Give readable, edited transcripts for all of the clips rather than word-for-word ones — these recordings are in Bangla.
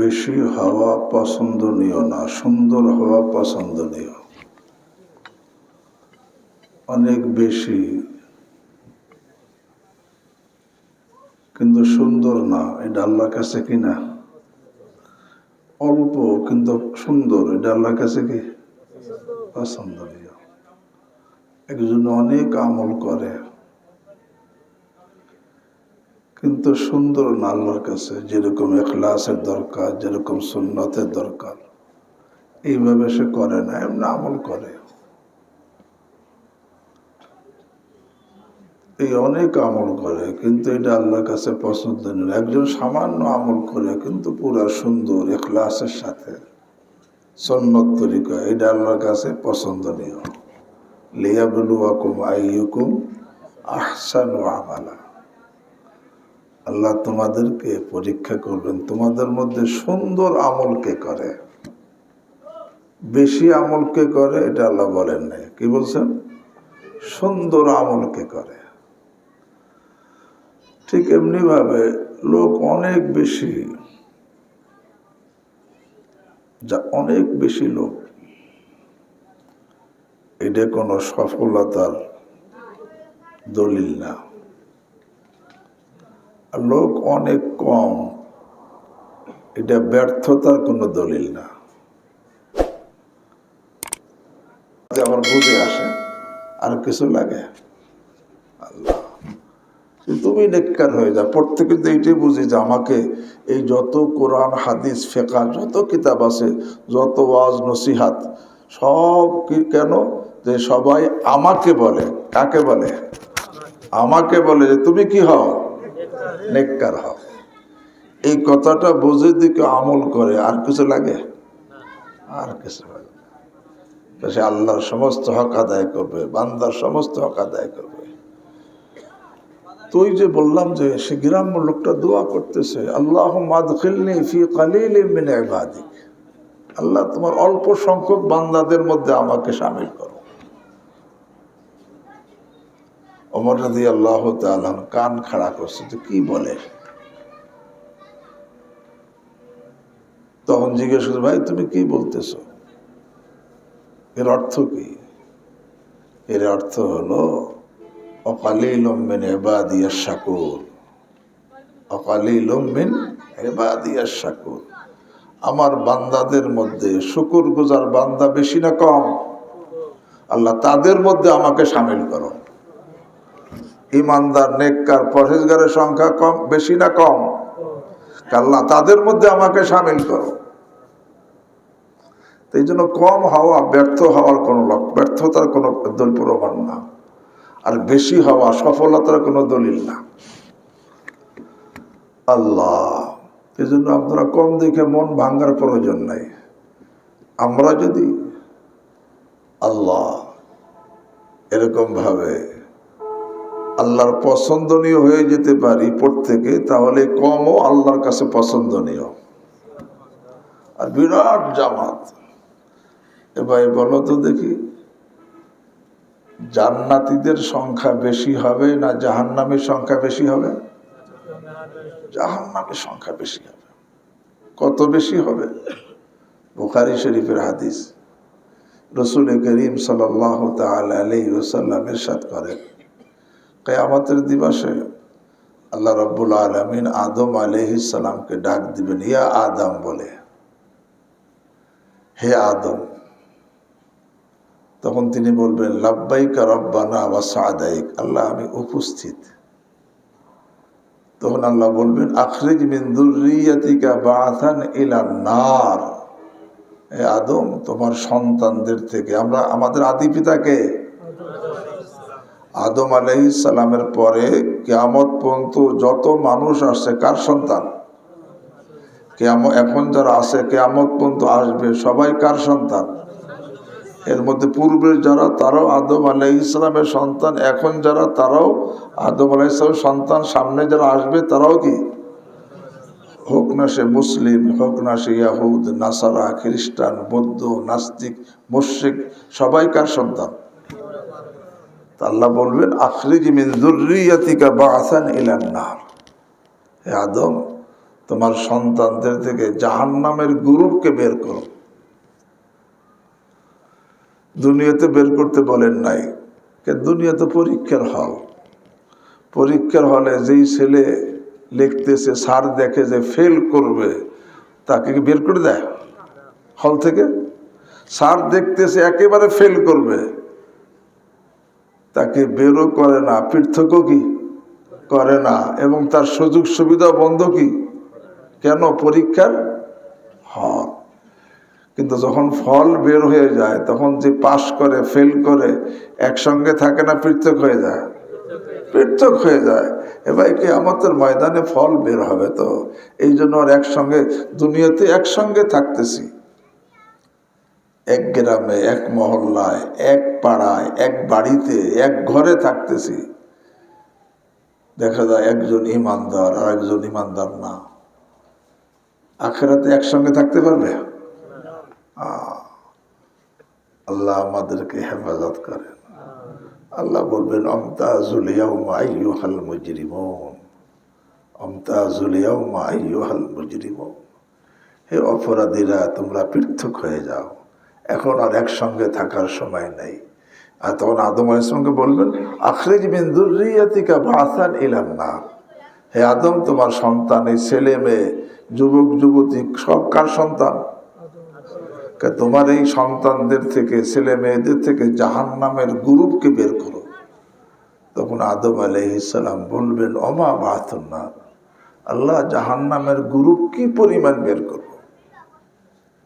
বেশি হওয়া পছন্দনীয় না, সুন্দর হওয়া পছন্দনীয়। অনেক বেশি কিন্তু সুন্দর না, এটা আল্লাহর কাছে কি না? অল্প কিন্তু সুন্দর, এটা আল্লাহর কাছে কি পছন্দনীয়। একজন অনেক আমল করে কিন্তু সুন্দর না আল্লাহর কাছে, যেরকম ইখলাসের দরকার, যেরকম সুন্নতের দরকার, এইভাবে সে করে না, এমনি আমল করে। এই অনেক আমল করে কিন্তু এটা আল্লাহর কাছে পছন্দনীয়। একজন সামান্য আমল করে কিন্তু পুরা সুন্দর ইখলাসের সাথে সুন্নত তরিকা, এটা আল্লাহর কাছে পছন্দনীয়। লিয়াবলুয়াকুম আইয়ুকুম আহসানু আমালা, আল্লাহ তোমাদেরকে পরীক্ষা করবেন তোমাদের মধ্যে সুন্দর আমল কে করে। বেশি আমল কে করে এটা আল্লাহ বলেন নাই, কি বলছেন? সুন্দর আমল কে করে। ঠিক এমনি ভাবে লোক অনেক বেশি, অনেক বেশি লোক, এটা কোনো সফলতার দলিল না। আর লোক অনেক কম, এটা ব্যর্থতার কোনো দলিল না। আমার বুঝে আসে আর কিছু লাগে? আল্লাহ, তুমি নেককার হয়ে যা। প্রত্যেকে তো এইটাই বুঝি যে আমাকে এই যত কোরআন হাদিস ফিকহ যত কিতাব আছে, যত ওয়াজ নসিহাত সব কি কেন যে সবাই আমাকে বলে, কাকে বলে? আমাকে বলে যে তুমি কি হও? নেককার হও। এই কথাটা বুঝে দিকে আমল করে, আর কিছু লাগে? আর কিছু লাগে না। সে আল্লাহর সমস্ত হক আদায় করবে, বান্দার সমস্ত হক আদায় করবে। তুই যে বললাম যে সে গ্রাম্য লোকটা দোয়া করতেছে, আল্লাহুম্মা আদখিলনি ফি কালিলিন মিন ইবাদিক, আল্লাহ তোমার অল্প সংখ্যক বান্দাদের মধ্যে আমাকে শামিল করো। ওমর রাদিয়াল্লাহু তাআলা কান খাড়া করছে যে কি বলে। তখন জিজ্ঞেস করছে, ভাই তুমি কি বলতেছো, এর অর্থ কি? এর অর্থ হলো অকালিলুম মিন ইবাদিয়াশ শাকুর, অকালিলুম মিন ইবাদিয়াশ শাকুর, আমার বান্দাদের মধ্যে শুকরগুজার বান্দা বেশি না কম? আল্লাহ তাদের মধ্যে আমাকে শামিল করো। ইমানদার নেককার পরহেজগারের সংখ্যা কম, বেশি না কম? আল্লাহ তাদের মধ্যে আমাকে শামিল করো। এই জন্য কম হওয়া ব্যর্থ হওয়ার কোনো ব্যর্থতার কোনো প্রমাণ না, আর বেশি হওয়া সফলতার কোনো দলিল না। আল্লাহ, এই জন্য আপনারা কম দেখে মন ভাঙ্গার প্রয়োজন নাই। আমরা যদি আল্লাহ এরকম ভাবে আল্লাহর পছন্দনীয় হয়ে যেতে পারি প্রত্যেকে, তাহলে কমও আল্লাহর কাছে পছন্দনীয়। আর বিরাট জামাত। এবার বলো তো দেখি, জান্নাতীদের সংখ্যা বেশি হবে না জাহান্নামীর সংখ্যা বেশি হবে? জাহান্নামের সংখ্যা বেশি হবে। কত বেশি হবে? বুখারী শরীফের হাদিস, রাসূল করিম সাল্লাল্লাহু তাআলা আলাইহি ওয়াসাল্লাম ইরশাদ করেন, কিয়ামতের দিবসে আল্লাহ রাব্বুল আলামিন আদম আলাইহিস সালামকে ডাক দিবেন, ইয়া আদম বলে, হে আদম। তখন তিনি বলবেন, লাব্বাইকা রাব্বানা ওয়া সা'দাইক, আল্লাহ আমি উপস্থিত। তখন আল্লাহ বলবেন, আখরিজ মিন যুররিয়াতিকা বা'সান ইলান নার, হে আদম তোমার সন্তানদের থেকে, আমরা আমাদের আদি পিতাকে আদম আলাইহিস সালামের পরে কিয়ামত পর্যন্ত যত মানুষ আসছে কার সন্তান? এখন যারা আছে কিয়ামত পর্যন্ত আসবে সবাই কার সন্তান? এর মধ্যে পূর্বের যারা তারাও আদম আলাইহিস সালামের সন্তান, এখন যারা তারাও আদম আলাইহিস সালামের সন্তান, সামনে যারা আসবে তারাও কি, হোক না সে মুসলিম, হোক না সে ইয়াহুদ, নাসারা, খ্রিস্টান, বৌদ্ধ, নাস্তিক, মুশরিক, সবাই কার সন্তান? আল্লাহ বলবেন, আখরিজ মিন যুররিয়াতিকা বা'সান ইলান নার, হে আদম তোমার সন্তানদের থেকে জাহান্নামের গ্রুপকে বের করো। দুনিয়াতে বের করতে বলেন নাই, দুনিয়া তো পরীক্ষার হল। পরীক্ষার হলে যেই ছেলে লিখতেছে, স্যার দেখে যে ফেল করবে, তাকে কি বের করে দেয় হল থেকে? স্যার দেখতেছে একেবারে ফেল করবে, তাকে বেরও করে না, পৃথকও কি করে না, এবং তার সুযোগ সুবিধা বন্ধ কি কেন? পরীক্ষার হল। কিন্তু যখন ফল বের হয়ে যায়, তখন যে পাস করে ফেল করে একসঙ্গে থাকে না, পৃথক হয়ে যায়? পৃথক হয়ে যায়। এবার কিয়ামতের ময়দানে ফল বের হবে, তো এই জন্য আর একসঙ্গে দুনিয়াতে একসঙ্গে থাকতেছি, এক গ্রামে, এক মহল্লায়, এক পাড়ায়, এক বাড়িতে, এক ঘরে থাকতেছি। দেখা যায় একজন ইমানদার আর একজন ইমানদার না। আখিরাতে একসঙ্গে থাকতে পারবে? আল্লাহ আমাদেরকে হেফাজত করেন। আল্লাহ বলবেন, আমতাজুল ইয়াউমা আইয়ুহাল মুজরিমুন, আমতাজুল ইয়াউমা আইয়ুহাল মুজরিমুন। হে অপরাধীরা, তোমরা পৃথক হয়ে যাও, এখন আর একসঙ্গে থাকার সময় নেই। আর তখন আদম আলাইহিস সালামকে বলবেন, আখরিজ মিন যুররিয়াতিকা বাসান ইলান নার। হে আদম, তোমার সন্তান, এই ছেলে মেয়ে, যুবক যুবতী সব কার সন্তান? তোমার এই সন্তানদের থেকে, ছেলে মেয়েদের থেকে জাহান্নামের গ্রুপকে বের করো। তখন আদম আলাইহিস সালাম বলবেন, ওমা বাতুন নার, আল্লাহ, জাহান্নামের গ্রুপ কি পরিমাণ বের করব,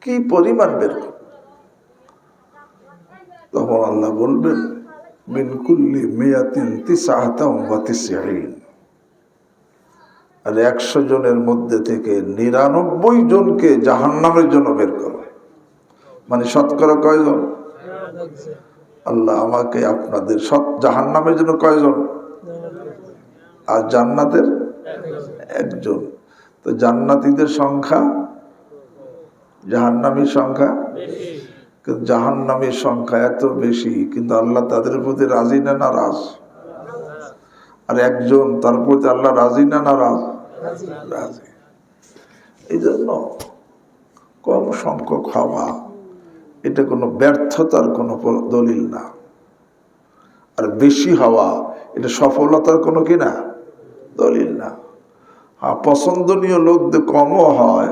কি পরিমাণ বের করব? তখন আল্লাহ বলবেন, মিন কুল্লি মিয়াতিন তিসআতাও ওয়া তিসঈন। আর 100 জনের মধ্যে থেকে 99 জনকে জাহান্নামের জন্য বের করো। মানে শতকরা কয়জন? আল্লাহ আমাকে আপনাদের জাহান্নামের জন্য কয়জন? আর জান্নাতের একজন। তো জান্নাতীদের সংখ্যা, জাহান্নামীর সংখ্যা, কিন্তু জাহান্নামীর সংখ্যা এত বেশি, কিন্তু আল্লাহ তাদের প্রতি রাজি না নারাজ? আর একজন, তার প্রতি আল্লাহ রাজি না নারাজ? রাজি। এই জন্য কম সংখ্যক হওয়া, এটা কোনো ব্যর্থতার কোনো দলিল না। আর বেশি হওয়া, এটা সফলতার কোনো কি না দলিল না। হ্যাঁ, পছন্দনীয় লোক কমও হয়,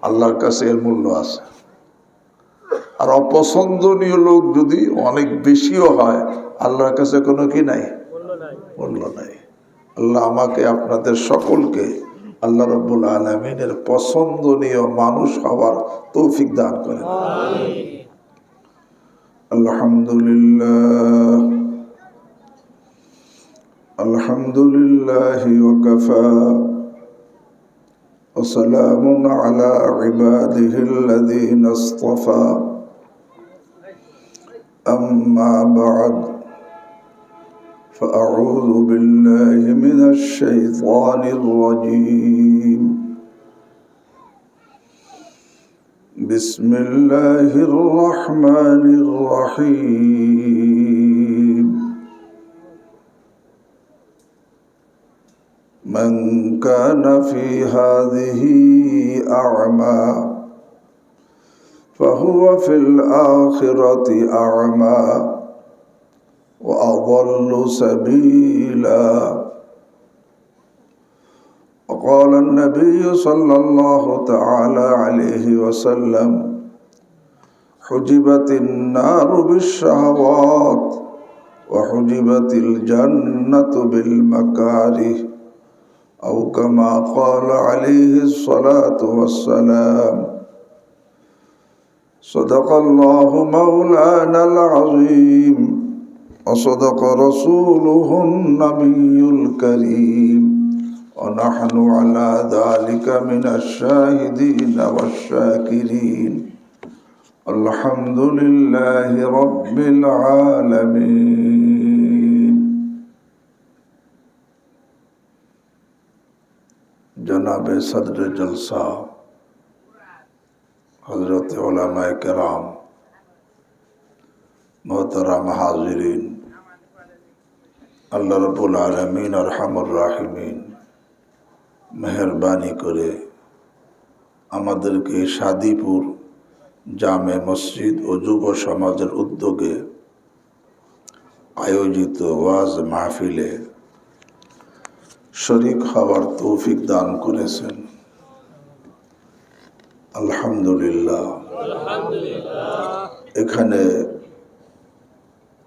আল্লাহর কাছে এর মূল্য আছে। আর অপছন্দনীয় লোক যদি অনেক বেশিও হয়, আল্লাহর কাছে কোনো কি নাই, মূল্য নাই। আল্লাহ আমাকে আপনাদের সকলকে আল্লাহ রাব্বুল আলামিনের পছন্দনীয় মানুষ হওয়ার তৌফিক দান করেন। আলহামদুলিল্লাহ, আলহামদুলিল্লাহ ওয়া কাফা ওয়া সালামুন আলা ইবাদিহিল্লাযীনা ইসতাফা। أما بعد فأعوذ بالله من الشيطان الرجيم. بسم الله الرحمن الرحيم. من كان في هذه أعمى فهو في الآخرة أعمى وأضل سبيلا. وقال النبي صلى الله تعالى عليه وسلم: حجبت النار بالشهوات وحجبت الجنة بالمكاره، أو كما قال عليه الصلاة والسلام. صدق الله مولانا العظيم وصدق رسوله النبي الكريم، ونحن على ذلك من الشاهدين والشاكرين. الحمد لله رب العالمين. جناب صدر جلسہ حضرت علماء کرام, मोहतरम हाजिरीन, আল্লাহ রাব্বুল আলামিন আরহামুর রাহিমিন মেহেরবানি করে আমাদেরকে শাদীপুর জামে মসজিদ ও যুব সমাজের উদ্যোগে আয়োজিত ওয়াজ মাহফিলে শরীক হওয়ার তৌফিক দান করেছেন। আলহামদুলিল্লাহ। এখানে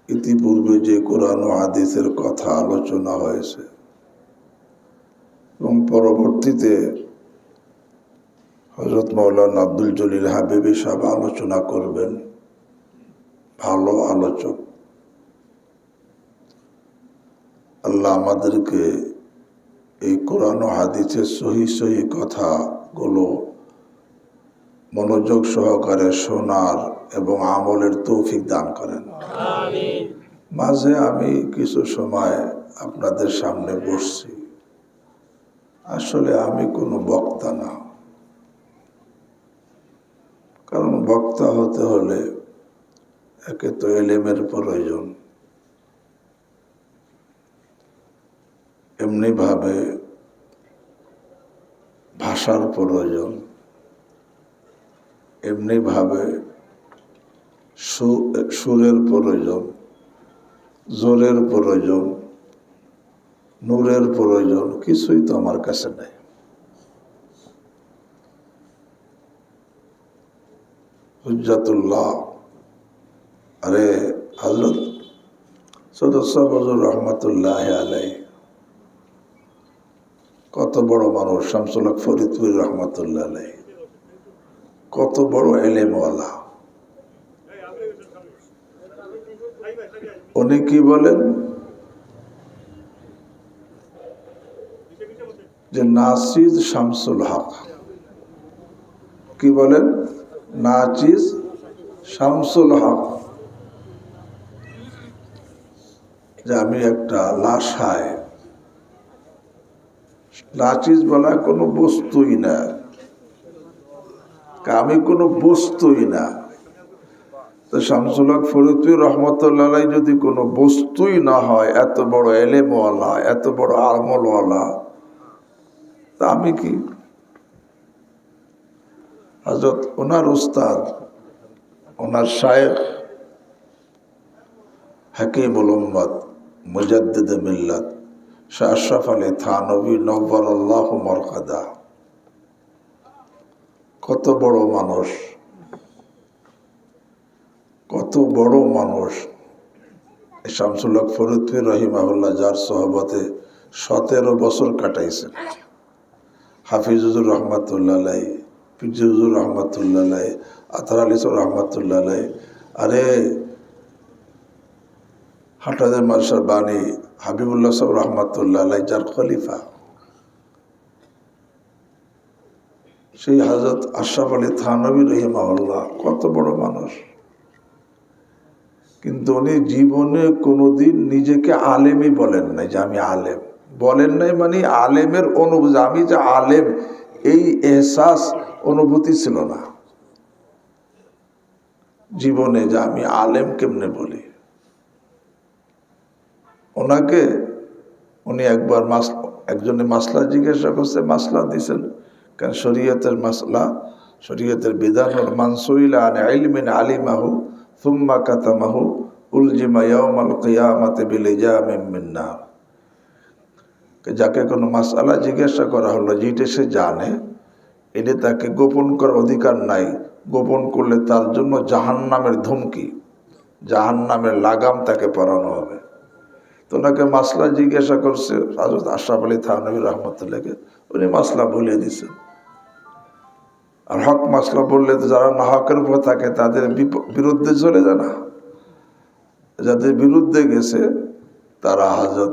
ইতিপূর্বে যে কোরআন ও হাদিসের কথা আলোচনা হয়েছে এবং পরবর্তীতে হযরত মাওলানা আব্দুল জলিল হাবিবি সাহেব আলোচনা করবেন, ভালো আলোচক। আল্লাহ আমাদেরকে এই কোরআন ও হাদিসের সহি কথাগুলো মনোযোগ সহকারে শোনার এবং আমলের তৌফিক দান করেন। আমিন। মাঝে আমি কিছু সময় আপনাদের সামনে বসছি, আসলে আমি কোনো বক্তা না, কারণ বক্তা হতে হলে একে তো এলেমের প্রয়োজন, এমনিভাবে ভাষার প্রয়োজন, এমনিভাবে সুরের প্রয়োজন, জোরের প্রয়োজন, নূরের প্রয়োজন, কিছুই তো আমার কাছে নেই। হুজ্জাতুল্লাহ আরে হযরত সদস্য হুজুর রহমতুল্লাহ আলাইহি কত বড় মানুষ, শামসুল হক ফরিদপুর রহমতুল্লাহ আলাইহি কত বড় এলেমওয়ালা। উনি কি বলেন যে নাচিজ শামসুল হক, কি বলেন? নাচিজ শামসুল হক। যে আমি একটা লাশায়, নাচিজ বলা কোনো বস্তুই না, আমি কোনো বস্তুই না। তো শামসুল হক ফরিদপুর রহমতুল্লাহ আলাইহি যদি কোনো বস্তুই না হয়, এত বড় এলেমওয়ালা, এত বড় আমলওয়ালা, তা আমি কি? হযরত ওনার উস্তাদ, ওনার শায়েখ হাকিমুল উম্মত মুজাদ্দিদে মিল্লাত শাহ আশরাফ আলী থানভী নওয়ারাল্লাহু মারকাদা, কত বড় মানুষ, কত বড় মানুষ। শামসুল হক ফরিদপুর রহিমাহুল্লাহ যার সোহবতে 17 বছর কাটাইছেন, হাফিজুর রহমতুল্লাহ আলাইহি, ফিজুর রহমতুল্লাহ আলাইহি, আতহার আলী রহমতুল্লাহ আলাইহি, আরে হাটাদের মাদ্রাসার বাণী হাবিবুল্লাহ সাহেব রহমতুল্লাহ আলাইহি যার খলিফা, সেই হযরত আশরাফ আলী থানভী রহিমাহুল্লাহ কত বড় মানুষ। কিন্তু উনি জীবনে কোনোদিন নিজেকে আলেমই বলেন নাই, যে আমি আলেম বলেন নাই, মানে আলেমের অনুভূতি, আমি যে আলেম এই এহসাস অনুভূতি ছিল না জীবনে, যে আমি আলেম কেমনে বলি। ওনাকে উনি একবার একজনে মাসলা জিজ্ঞাসা করছে, মাসলা দিয়েছেন, কারণ শরীয়তের মাসলা, শরীয়তের বিধান, মানসুইলা আন ইলমিন আলিমাহু সুম্মা কাতামাহু উলজিমা ইয়াউমাল কিয়ামাতি বিলিজামিন মিন নার। যাকে কোনো মাসআলা জিজ্ঞাসা করা হলো, যেটা সে জানে, এটা তাকে গোপন করার অধিকার নাই, গোপন করলে তার জন্য জাহান্নামের ধমকি, জাহান্নামের লাগাম তাকে পরানো হবে। তো ওনাকে মাসলা জিজ্ঞাসা করছে হযরত আশরাফ আলী থানভী রহমতুল্লাহকে, উনি মাসলা বলে দিয়েছেন। আর হক মাসলা বললে তো যারা না হকের উপর থাকে তাদের বিরুদ্ধে চলে যায় না, যাদের বিরুদ্ধে গেছে তারা হযরত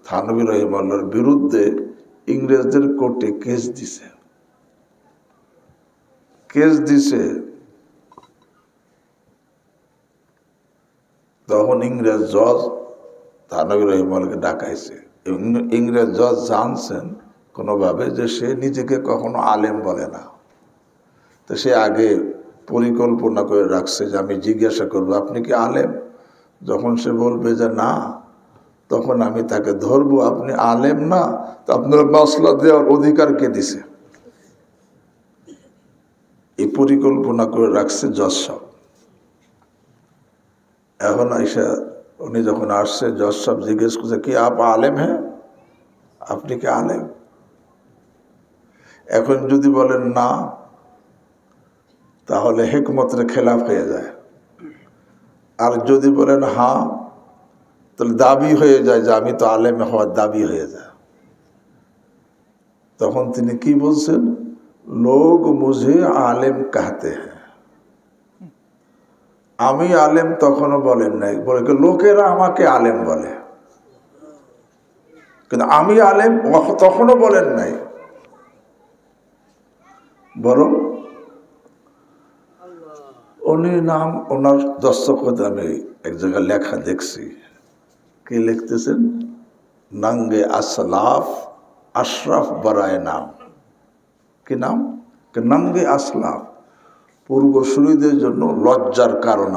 থানভী রহিমাহুল্লাহর বিরুদ্ধে ইংরেজদের কোর্টে কেস দিছে। তখন ইংরেজ জজ থানভী রহিমাহুল্লাহকে ডাকাইছে। ইংরেজ জজ জানছেন কোনোভাবে যে সে নিজেকে কখনো আলেম বলে না, তো সে আগে পরিকল্পনা করে রাখছে যে আমি জিজ্ঞাসা করবো আপনি কি আলেম। যখন সে বলবে যে না, তখন আমি তাকে ধরবো, আপনি আলেম না, তো আপনার মাসলা দেওয়ার অধিকার কে দিছে? পরিকল্পনা করে রাখছে জজ সাহেব। এখন আইসা উনি যখন আসছে জজ সাহেব জিজ্ঞেস করছে, কি আপ আলেম হ্যাঁ, আপনি কি আলেম? এখন যদি বলেন না, তাহলে হিকমতের খেলাফ হয়ে যায়। আর যদি বলেন হ্যাঁ, তাহলে দাবি হয়ে যায় যে আমি তো আলেম হওয়ার দাবি হয়ে যায়। তখন তিনি কি বলছেন, লোক মুঝে আলেম কাহতে হ্যাঁ। আমি আলেম তখনও বলেন নাই, বলে লোকেরা আমাকে আলেম বলে, কিন্তু আমি আলেম তখনও বলেন নাই। বরং উনি নাম, ওনার দস্তখত আমি এক জায়গায় লেখা দেখছি। কি লিখতেছেন, নাঙ্গে আসলাফ আশরাফ বারায় নাম। কি নাম? নাঙ্গে আসলাফ, পূর্বসূরীদের জন্য লজ্জার কারণ।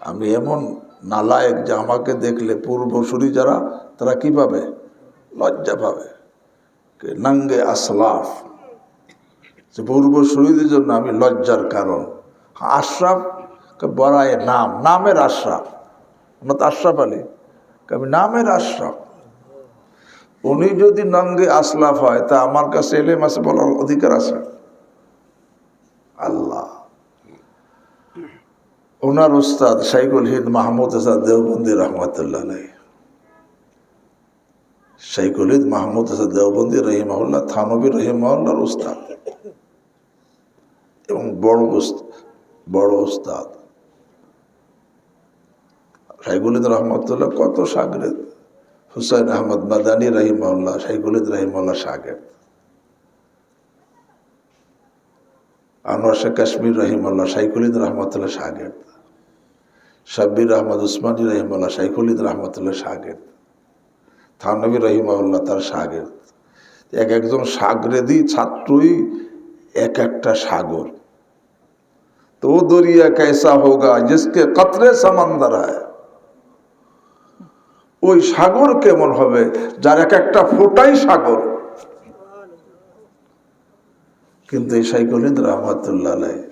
আমি এমন নালায়েক যে আমাকে দেখলে পূর্বসূরী যারা তারা কি পাবে, লজ্জা পাবে। নাঙ্গে আসলাফ, যে পূর্বসূরীদের জন্য আমি লজ্জার কারণ। আশরাফ বড়ায় নাম, নামের আশরাফ, ওনার তো আশরাফ আলী, আমি নামের আশরাফ। উনি যদি নাঙ্গে আসলাফ হয় তা আমার কাছে এলেম আছে বলার অধিকার আছে? আল্লাহ। ওনার উস্তাদ শাইখুল হিন্দ মাহমুদ আসাদ দেওবন্দি রহমতুল্লাহ আলাইহি, শাইখুল হিন্দ মাহমুদ আসাদ দেওবন্দি রহিমাহুল্লাহ থানবী রহিমাহুল্লাহর উস্তাদ এবং বড় উস্তাদ। শাইখুল হিন্দ রহমতুল্লাহ কত শাগরেদ, হুসাইন আহমদ মাদানী রহিমাহুল্লাহ শাইখুল হিন্দ রহিমাহুল্লাহ শাগরেদ, আনোয়ার শাহ কাশ্মীর রহিমাহুল্লাহ শাইখুল হিন্দ রহমতুল্লাহ শাগরেদ, শাব্বির আহমদ উসমানী রহিমাহুল্লাহ শাইখুল হিন্দ রহমতুল্লাহ শাগরেদ, থানবী রহিমাহুল্লাহ তার শাগরেদ। একজন শাগরেদি ছাত্রই এক একটা সাগর। তো দরিয়া कैसा होगा जिसके कतरे समंदर है, ওই সাগর কেমন হবে যার এক একটা ফোঁটাই সাগর। কিন্তু এই শাইখুল হিন্দ রহমতুল্লাহ আলাইহি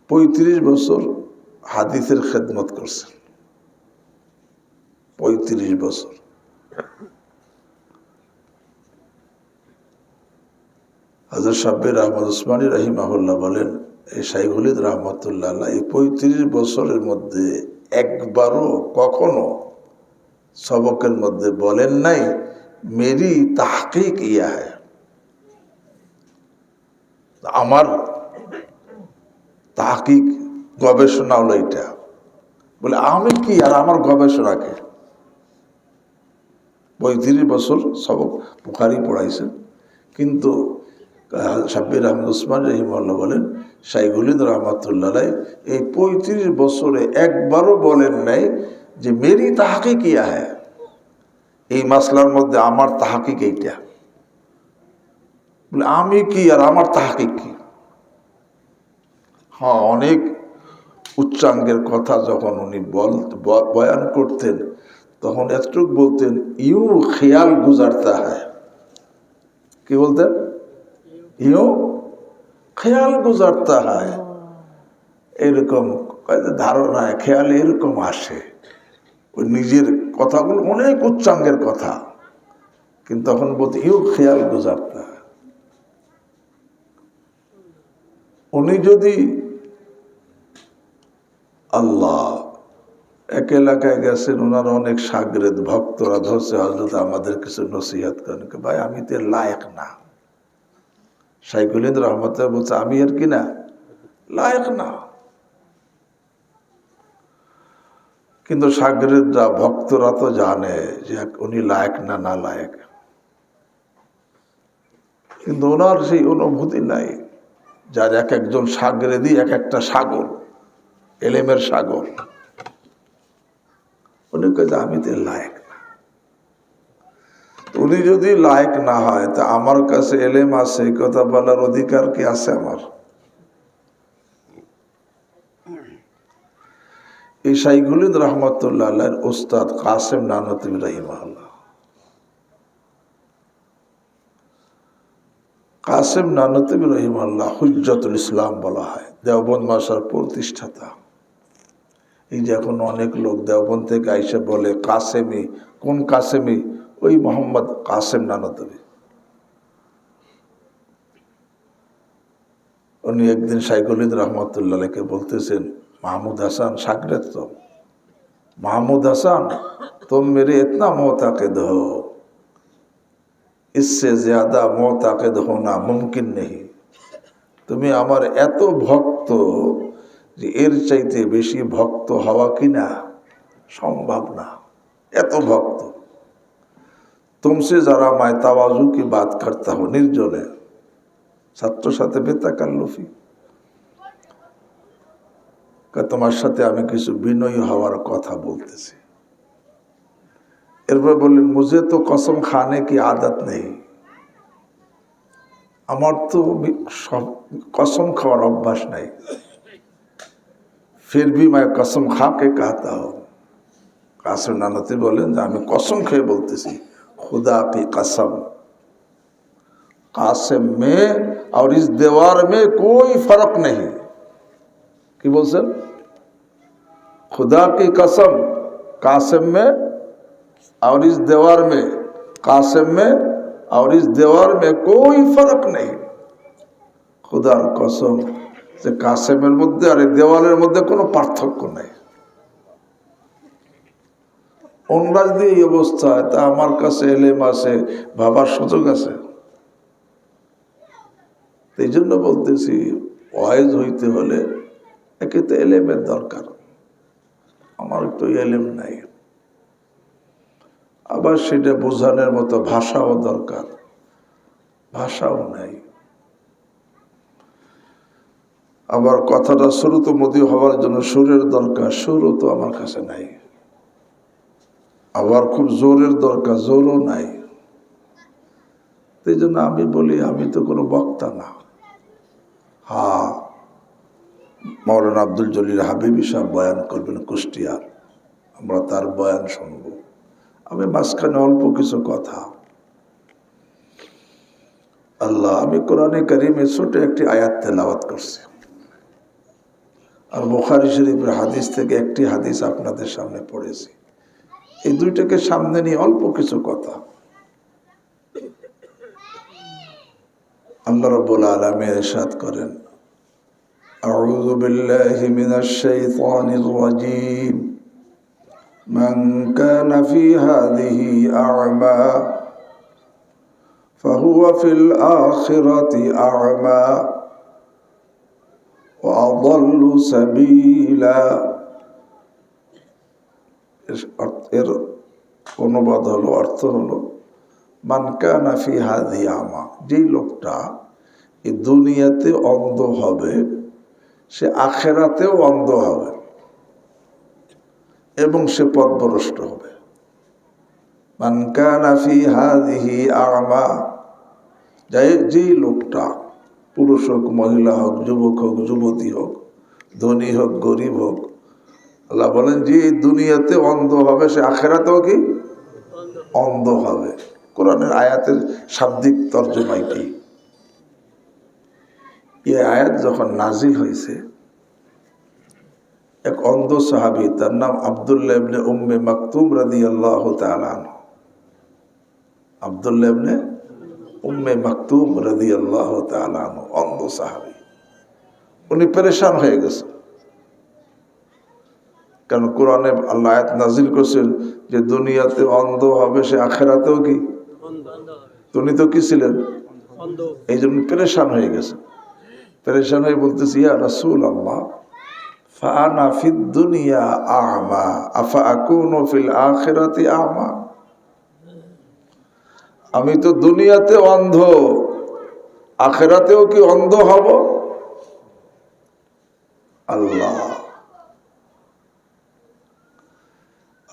35 বছর হাদিসের খেদমত করছেন। 35 বছর। হযরত শাব্বির আহমদ উসমানী রহিমাহুল্লাহ বলেন, এই শাইখুল হিন্দ রহমতুল্লাহ আলাইহি এই 35 বছরের মধ্যে একবারও কখনো সবকের মধ্যে বলেন নাই মেরি তাহকিক ইয়া হ্যায়, আমার তাহকিক গবেষণা হলো এটা। বলে আমি কি আর আমার গবেষণাকে। 35 বছর সবক বুখারী পড়াইছেন, কিন্তু শাব্বির আহমদ উসমান রহিমাহুল্লাহ বলেন শাইখুল হিন্দ রহমতুল্লাহ আলাইহি এই 35 বছরে একবারও বলেন নাই যে মেরি তাহকিক ইয়া হ্যায়, এই মাসলার মধ্যে আমার তাহকিক এইটা। বলে আমি কি আর আমার তাহকিক কি। হ্যাঁ, অনেক উচ্চাঙ্গের কথা যখন উনি বয়ান করতেন তখন এতটুকু বলতেন, ইউ খেয়াল গুজারতা হ্যায়। কি বলতেন? ইউ খেয়াল গুজারতা হ্যায়। এরকম ধারণায় খেয়াল এরকম আসে। ওই নিজের কথাগুলো অনেক উচ্চাঙ্গের কথা, কিন্তু তখন বলতে ইউ খেয়াল গুজারতা। উনি যদি আল্লাহ এক এলাকায় গেছেন, ওনার অনেক শাগরেদ ভক্তরা ধরছে, হযরত আমাদের কিছু নসিহত করেন। ভাই আমি তো লায়েক না। শাইখুল হিন্দ রহমতুল্লাহ বলছে আমি আর কি না, লায়েক না। কিন্তু শাগরেদরা ভক্তরা তো জানে যে উনি লায়েক না, না লায়েক, কিন্তু ওনার সেই অনুভূতি নাই। যার এক একজন শাগরেদি এক একটা সাগর, এলেমের সাগর। উনি কে আমি তো লায়েক না। উনি যদি লায়েক না হয় তা আমার কাছে এলেম আছে এই কথা বলার অধিকার কি আছে আমার? এই শাইখুল হিন্দ রহমতুল্লাহ আলাইহির উস্তাদ কাসেম নানতবী রাহিমাহুল্লাহ। কাসেম নানতবী রাহিমাহুল্লাহ হুজ্জাতুল ইসলাম বলা হয়, দেওবন্দ মাদ্রাসার প্রতিষ্ঠাতা। এই যে এখন অনেক লোক দেওবন্দ থেকে আইসে বলে কাসেমি, কোন কাসেমি? ওই মোহাম্মদ কাসেম নানতবী। উনি একদিন শাইখুল হিন্দ রহমতুল্লাহ আলাইহিকে বলতেছেন, মাহমুদ হাসান শাগরেদ তো, মাহমুদ হাসান तुम मेरे इतना मोताकिद हो, इससे ज्यादा मोताकिद होना मुमकिन नहीं। তুমি আমার এত ভক্ত যে এর চাইতে বেশি ভক্ত হওয়া কিনা সম্ভব না, এত ভক্ত। तुमसे जरा मैं तवाजु की बात करता हूँ, निर्जने ছাত্র সাথে বেতাকাল্লুফি, তোমার সাথে আমি কিছু বিনয়ী হওয়ার কথা বলতেছি। এরপর বললেন, মুঝে তো কসম খানে কি আদত নেই, আমার তো কসম খাওয়ার অভ্যাস নাই, फिर भी मैं कसम खा के कहता हूँ। কাসেম নানতবী বলেন যে আমি কসম খেয়ে বলতেছি, खुदा की कसम, कासिम में और इस दीवार में कोई फर्क नहीं। কি বলছেন? खुदा की कसम, कासिम में और इस दीवार में, कासिम में और इस दीवार में कोई फर्क नहीं। खुदाর কসম যে কাসেমের মধ্যে আর এই দেওয়ালের মধ্যে কোনো পার্থক্য নেই। অন্যান্য যদি এই অবস্থায়, তা আমার কাছে এলেম আছে, ভাবার সুযোগ আছে। এই জন্য বলতেছি, ওয়াইজ হইতে হলে একে তো এলেমের দরকার, আমার তো এলেম নাই। আবার সেটা বোঝানোর মতো ভাষাও দরকার, ভাষাও নাই। আবার কথাটা শ্রুতমতি হওয়ার জন্য সুরের দরকার, সুরও তো আমার কাছে নাই। আবার খুব জোরের দরকার, জোরও নাই। এই জন্য আমি বলি, আমি তো কোনো বক্তা না। হ্যাঁ, মৌলানা আব্দুল জলিল হাবিবি সাহেব বয়ান করবেন কুষ্টিয়ার, আমরা তার বয়ান শুনব। আমি মাঝখানে অল্প কিছু কথা। আল্লাহ, আমি কোরআনে কারিমে ছোট একটি আয়াত তেলাওয়াত করছি, আর বুখারী শরীফের হাদিস থেকে একটি হাদিস আপনাদের সামনে পড়েছি। এই দুইটাকে সামনে নিয়ে অল্প কিছু কথা। আল্লাহ রাব্বুল আলামিন ইরশাদ করেন, আউযু বিল্লাহি মিনাশ শাইতানির রাজীম, মান কানা ফি হাযিহি আ'মা ফাহুয়া ফিল আখিরাতি আ'মা ওয়া আযাল্লু সাবিলা। এর অনুবাদ হলো, অর্থ হলো, মান কানা ফি হাযিহি আ'মা, যেই লোকটা এই দুনিয়াতে অন্ধ হবে, সে আখিরাতেও অন্ধ হবে এবং সে পথভ্রষ্ট হবে। মান কানা ফি হাযিহি আ'মা, যেই লোকটা, পুরুষ হোক, মহিলা হোক, যুবক হোক, যুবতী হোক, ধনী হোক, গরিব হোক, আল্লাহ বলেন যে দুনিয়াতে অন্ধ হবে, সে আখিরাতেও কি অন্ধ হবে। কোরআনের আয়াতের শাব্দিক তর্জমা কি? এই আয়াত যখন নাজিল হয়েছে, এক অন্ধ সাহাবী, তার নাম আব্দুল্লাহ ইবনে উম্মে মাকতুম রাদিয়াল্লাহু তাআলা আনহু। আব্দুল্লাহ ইবনে উম্মে মাকতুম রাদিয়াল্লাহু তাআলা আনহু, অন্ধ সাহাবী। উনি পেরেশান হয়ে গেছে, কারণ কোরআনে আল্লাহ আয়াত নাজিল করেছেন যে দুনিয়াতে অন্ধ হবে, সে আখিরাতেও কি? উনি তো কি ছিলেন? এই জন্য পেরেশান হয়ে গেছে। পেরেশান হয়ে বলতেছি, ইয়া রাসূলুল্লাহ, ফাআনা ফিদ দুনিয়া আ'মা আফা আকুনু ফিল আখিরাতি আ'মা, আমি তো দুনিয়াতে অন্ধ, আখিরাতেও কি অন্ধ হব?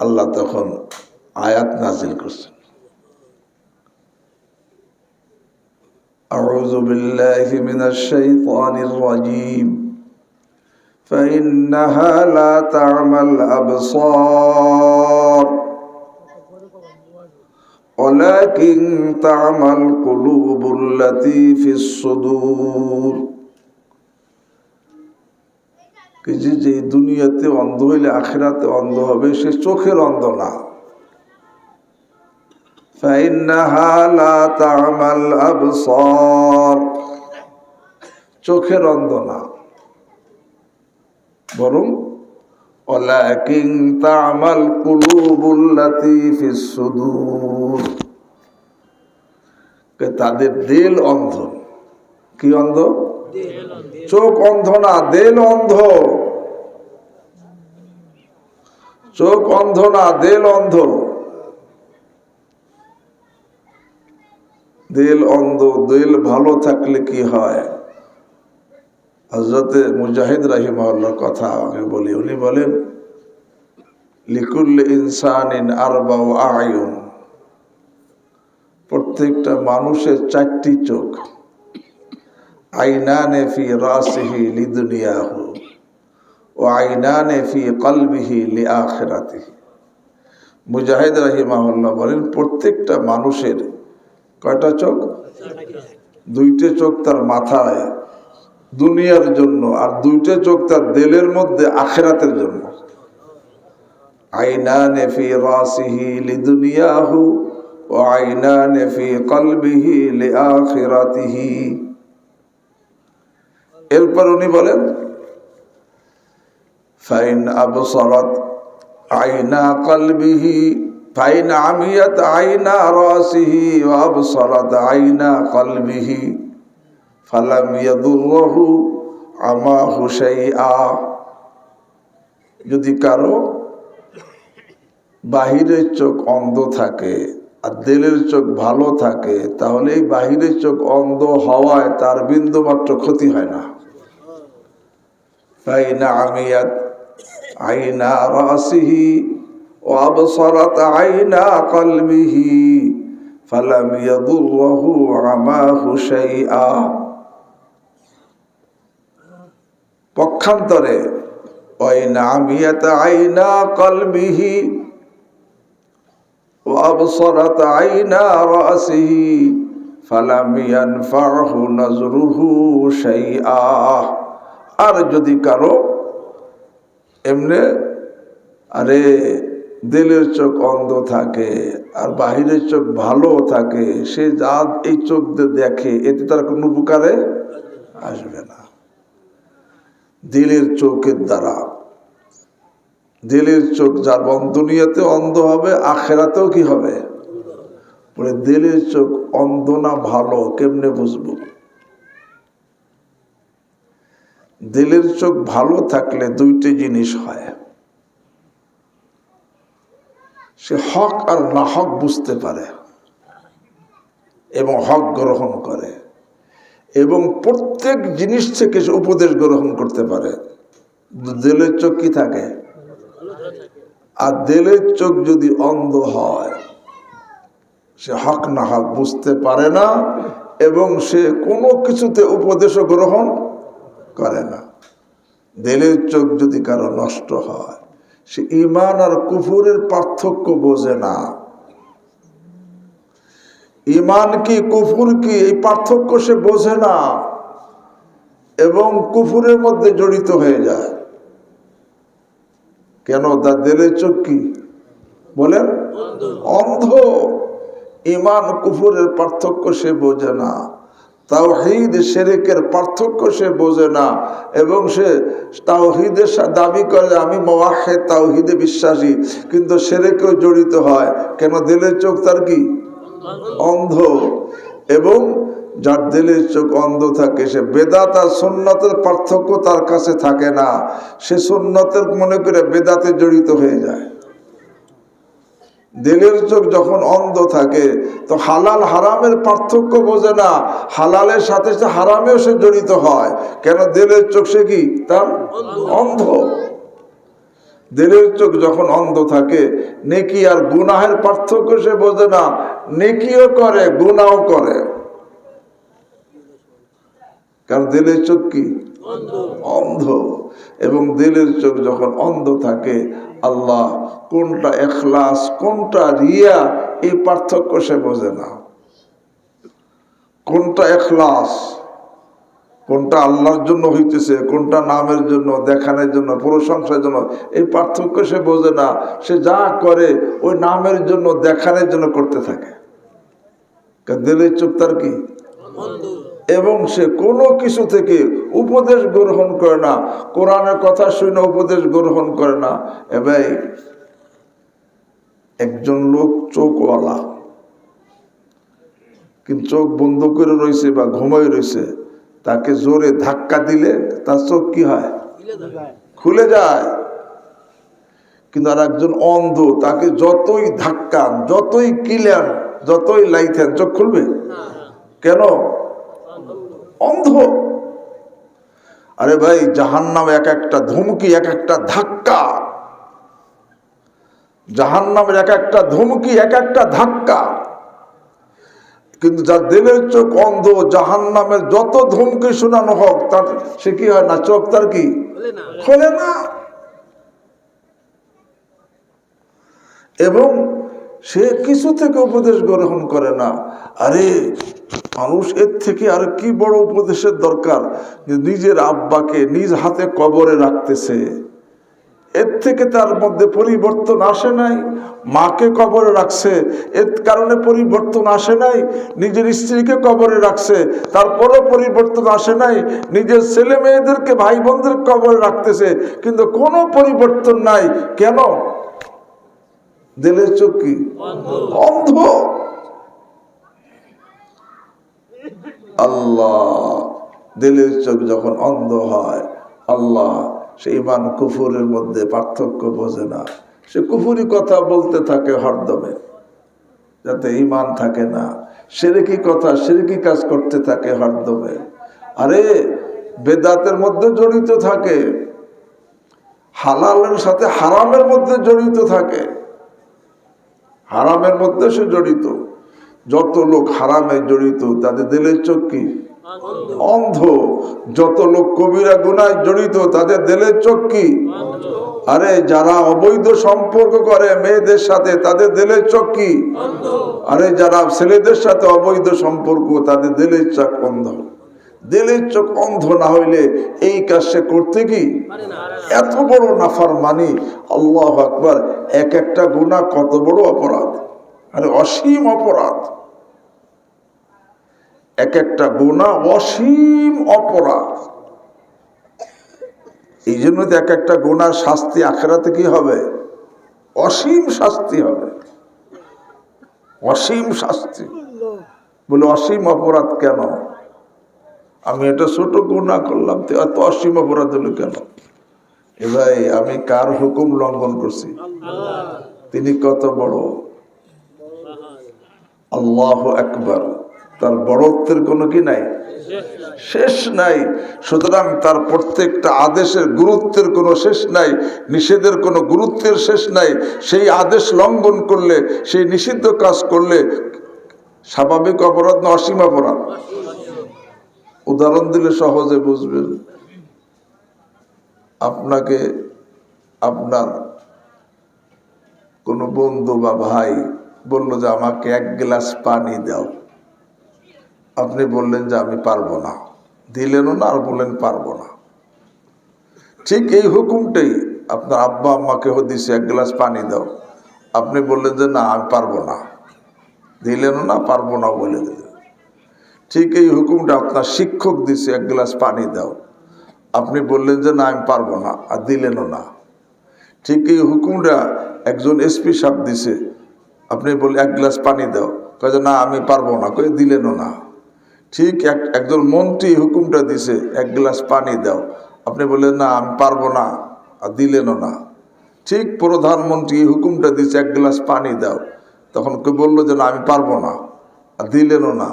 আল্লাহ তখন আয়াত নাজিল করছেন, আউযু বিল্লাহি মিনাশ শাইতানির রাজীম, فإنها لا تعمى الأبصار ولكن تعمى القلوب التي في الصدور। যে দুনিয়াতে অন্ধ হইলে আখিরাতে অন্ধ হবে, সে চোখের অন্ধ না। فإنها لا تعمى الأبصار, চোখের অন্ধ না, বরং ولكن تعمى القلوب التي في الصدور, তাদের দিল অন্ধ। কি অন্ধ? চোখ অন্ধ না, দিল অন্ধ। চোখ অন্ধ না, দিল অন্ধ। দিল অন্ধ। দিল ভালো থাকলে কি হয়? হযরতে মুজাহিদ রাহিমাহুল্লাহর কথা আমি বলি। উনি বলেন, লিকুল্লি ইনসানিন আরবাউ আয়ুন, প্রত্যেকটা মানুষের চারটি চোখ। আইনানে ফি রাসিহি লিদুনিয়াহু ওয়া আইনানে ফি কলবিহি লিআখিরাতিহি। মুজাহিদ রাহিমাহুল্লাহ বলেন, প্রত্যেকটা মানুষের কয়টা চোখ? দুইটা চোখ তার মাথায় দুনিয়ার জন্য, আর দুইটা চোখ তার দিলের মধ্যে আখিরাতের জন্য। আইনানে ফি রাসিহি লিদুনিয়াহু ওয়া আইনানে ফি কলবিহি লিআখিরাতিহি। এরপর উনি বলেন, ফাইন আবসারাত আইনা কলবিহি ফাইন আমিয়াত আইনা রাসিহি ওয়া আবসারাত আইনা কলবিহি ফালাম ইয়াদুরহু আমাহু শাইআ। যদি কারো বাহিরের চোখ অন্ধ থাকে আর দিলের চোখ ভালো থাকে, তাহলে এই বাহিরের চোখ অন্ধ হওয়ায় তার বিন্দু মাত্র ক্ষতি হয় না। ফাইনা আমিয়াত আইনা রাসিহি ওয়া আবসারাত আইনা কলবিহি ফালাম ইয়াদুরহু আমাহু শাইআ। পক্ষান্তরে ওয়াইনা আমিয়াত আইনা কলবিহি ওয়া আবসারাত আইনা রাসিহি ফালাম ইয়ানফাহু নাজরুহু শাইআ। আর যদি কারো এমনি আরে দিলের চোখ অন্ধ থাকে আর বাহিরের চোখ ভালো থাকে, সে যা এই চোখ দিয়ে দেখে এতে তার কোনো উপকারে আসবে না। দিলের চোখের দ্বারা, দিলের চোখ যার দুনিয়াতে অন্ধ হবে, আখেরাতেও কি হবে? বলে দিলের চোখ অন্ধ না ভালো কেমনে বুঝবো? দিলের চোখ ভালো থাকলে দুইটি জিনিস হয়। সে হক আর না হক বুঝতে পারে এবং হক গ্রহণ করে, এবং প্রত্যেক জিনিস থেকে সে উপদেশ গ্রহণ করতে পারে। দিলের চোখ কি থাকে? আর দিলের চোখ যদি অন্ধ হয়, সে হক না হক বুঝতে পারে না এবং সে কোনো কিছুতে উপদেশও গ্রহণ করে না। দিলের চোখ যদি কারো নষ্ট হয়, সে ঈমান আর কুফরের পার্থক্য বোঝে না। ঈমান কি কুফর কি এই পার্থক্য সে বোঝে না এবং কুফরের মধ্যে জড়িত হয়ে যায়। কেন? তার দিলের চোখ কি বলেন? অন্ধ। ঈমান কুফরের পার্থক্য সে বোঝে না, তাওহীদ শিরকের পার্থক্য সে বোঝে না, এবং সে তাওহীদের দাবি করে আমি মুওয়াহহিদ, তাওহীদে বিশ্বাসী, কিন্তু শিরকেও জড়িত হয়। কেন? দিলের চোখ তার কি অন্ধ। এবং যার দিলের চোখ অন্ধ থাকে, সে বেদাত আর সুন্নতের পার্থক্য তার কাছে থাকে না। সে সুন্নতের মনে করে বেদাতে জড়িত হয়ে যায়। দিলের চোখ যখন অন্ধ থাকে তো হালাল হারামের পার্থক্য বোঝে না, হালালের সাথে সাথে হারামেও সে জড়িত হয়। কেন? দিলের চোখ সে কি তার অন্ধ। দিলের চোখ যখন অন্ধ থাকে, নেকি আর গুনাহের পার্থক্য সে বোঝে না, নেকিও করে গুনাহও করে। কারণ দিলের চোখ কি অন্ধ। এবং দিলের চোখ যখন অন্ধ থাকে, আল্লাহ কোনটা ইখলাস কোনটা রিয়া এই পার্থক্য সে বোঝে না। কোনটা ইখলাস, কোনটা আল্লাহর জন্য হইতেছে, কোনটা নামের জন্য, দেখানোর জন্য, প্রশংসার জন্য, এই পার্থক্য সে বোঝে না। সে যা করে ওই নামের জন্য, দেখানোর জন্য করতে থাকে। দিলের চোখ তার কি? এবং সে কোনো কিছু থেকে উপদেশ গ্রহণ করে না, কোরআনের কথা শুনে উপদেশ গ্রহণ করে না। এবার একজন লোক চোখওয়ালা, কিন্তু চোখ বন্ধ করে রয়েছে বা ঘুমাই রয়েছে, তাকে জোরে ধাক্কা দিলে তার চোখ কি হয়? খুলে যায়। কিন্তু আর একজন অন্ধ, তাকে যতই ধাক্কান, যতই কিলেন, যতই লাইতেন, চোখ খুলবে কেন? অন্ধ। আরে ভাই, জাহান্নাম এক একটা ধমকি, এক একটা ধাক্কা। জাহান্নামের এক একটা ধমকি, এক একটা ধাক্কা। কিন্তু যার দিলের চোখ অন্ধ, জাহান্নামের যত ধমকি শোনানো হোক, তার সে কি হয় না? চোখ তার কি খোলে না। এবং সে কিছু থেকে উপদেশ গ্রহণ করে না। আরে মানুষ এর থেকে আর কি বড় উপদেশের দরকার? নিজের আব্বাকে নিজ হাতে কবরে রাখতেছে, এর থেকে তার মধ্যে পরিবর্তন আসে নাই। মাকে কবরে রাখছে, এর কারণে পরিবর্তন আসে নাই। নিজের স্ত্রীকে কবরে রাখছে, তারপরও পরিবর্তন আসে নাই। নিজের ছেলে মেয়েদেরকে, ভাই বোনদের কবরে রাখতেছে, কিন্তু কোনো পরিবর্তন নাই। কেন? দিলের চোখ কি অন্ধ। আল্লাহ দিলের চোখ যখন অন্ধ হয়, আল্লাহ সে ইমান কুফুরের মধ্যে পার্থক্য বোঝে না। সে কুফুরি কথা বলতে থাকে হরদমে, যাতে ইমান থাকে না। শিরকি কথা, শিরকি কাজ করতে থাকে হরদমে। আরে বেদাতের মধ্যে জড়িত থাকে, হালালের সাথে হারামের মধ্যে জড়িত থাকে, হারামের মধ্যে সে জড়িত। যত লোক হারামে জড়িত, তাদের দিলের চোখ কি অন্ধ। যত লোক কবিরা গুনায় জড়িত, তাদের দিলের চোখ কি? আরে যারা অবৈধ সম্পর্ক করে মেয়েদের সাথে, তাদের দিলের চোখ কি? আরে যারা ছেলেদের সাথে অবৈধ সম্পর্ক, তাদের দিলের চোখ অন্ধ। দিলের চোখ অন্ধ না হইলে এই কাজ সে করতে কি? এত বড় নাফরমানি। আল্লাহু আকবার। এক একটা গুনাহ কত বড় অপরাধ! আরে অসীম অপরাধ। এক একটা গুনাহ অসীম অপরাধ। এই জন্য তো এক একটা গুনার শাস্তি আখিরাতে কি হবে? অসীম শাস্তি হবে, অসীম শাস্তি। বলে অসীম অপরাধ কেন? আমি এটা ছোট গুনাহ করলাম, তো এত অসীম অপরাধ হলো কেন? এ ভাই, আমি কার হুকুম লঙ্ঘন করছি? তিনি কত বড়! আল্লাহু আকবার। তার বড়ত্বের কোনো কি নাই? শেষ নাই। সুতরাং তার প্রত্যেকটা আদেশের গুরুত্বের কোনো শেষ নাই, নিষেধের কোনো গুরুত্বের শেষ নাই। সেই আদেশ লঙ্ঘন করলে, সেই নিষিদ্ধ কাজ করলে স্বাভাবিক অপরাধ না অসীম অপরাধ? উদাহরণ দিলে সহজে বুঝবেন। আপনাকে আপনার কোনো বন্ধু বা ভাই বলল যে আমাকে এক গ্লাস পানি দাও। আপনি বললেন যে আমি পারবো না, দিলেনও না, আর বললেন পারবো না। ঠিক এই হুকুমটাই আপনার আব্বা আম্মাকেও দিছে, এক গ্লাস পানি দাও। আপনি বললেন যে না আমি পারবো না, দিলেনও না, পারবো না বলে দিলেন। ঠিক এই হুকুমটা আপনার শিক্ষক দিছে, এক গ্লাস পানি দাও। আপনি বললেন যে না আমি পারবো না, আর দিলেনও না। ঠিক এই হুকুমটা একজন এসপি সাহেব দিছে, আপনি বললেন এক গ্লাস পানি দাও, কয়ে না আমি পারবো না, কয়ে দিলেনও না। ঠিক একজন মন্ত্রী হুকুমটা দিছে, এক গ্লাস পানি দাও। আপনি বললেন না আমি পারবো না, আর দিলেনও না। ঠিক প্রধানমন্ত্রী হুকুমটা দিছে, এক গ্লাস পানি দাও। তখন কেউ বললো যে না আমি পারবো না, আর দিলেনও না।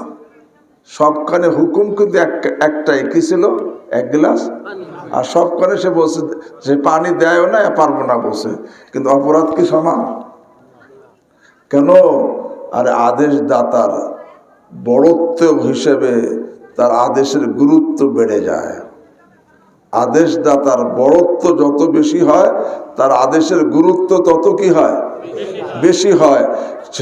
সবখানে হুকুম কিন্তু একটাই, কি ছিল? এক গ্লাস। আর সবখানে সে বলছে, সে পানি দেয়ও না, পারবো না বলছে। কিন্তু অপরাধ কি সমান? কেন? আর আদেশ দাতার বড়ত্ব হিসেবে তার আদেশের গুরুত্ব বেড়ে যায়। আদেশদাতার বড়ত্ব যত বেশি হয় তার আদেশের গুরুত্ব তত কি হয়, বেশি হয়।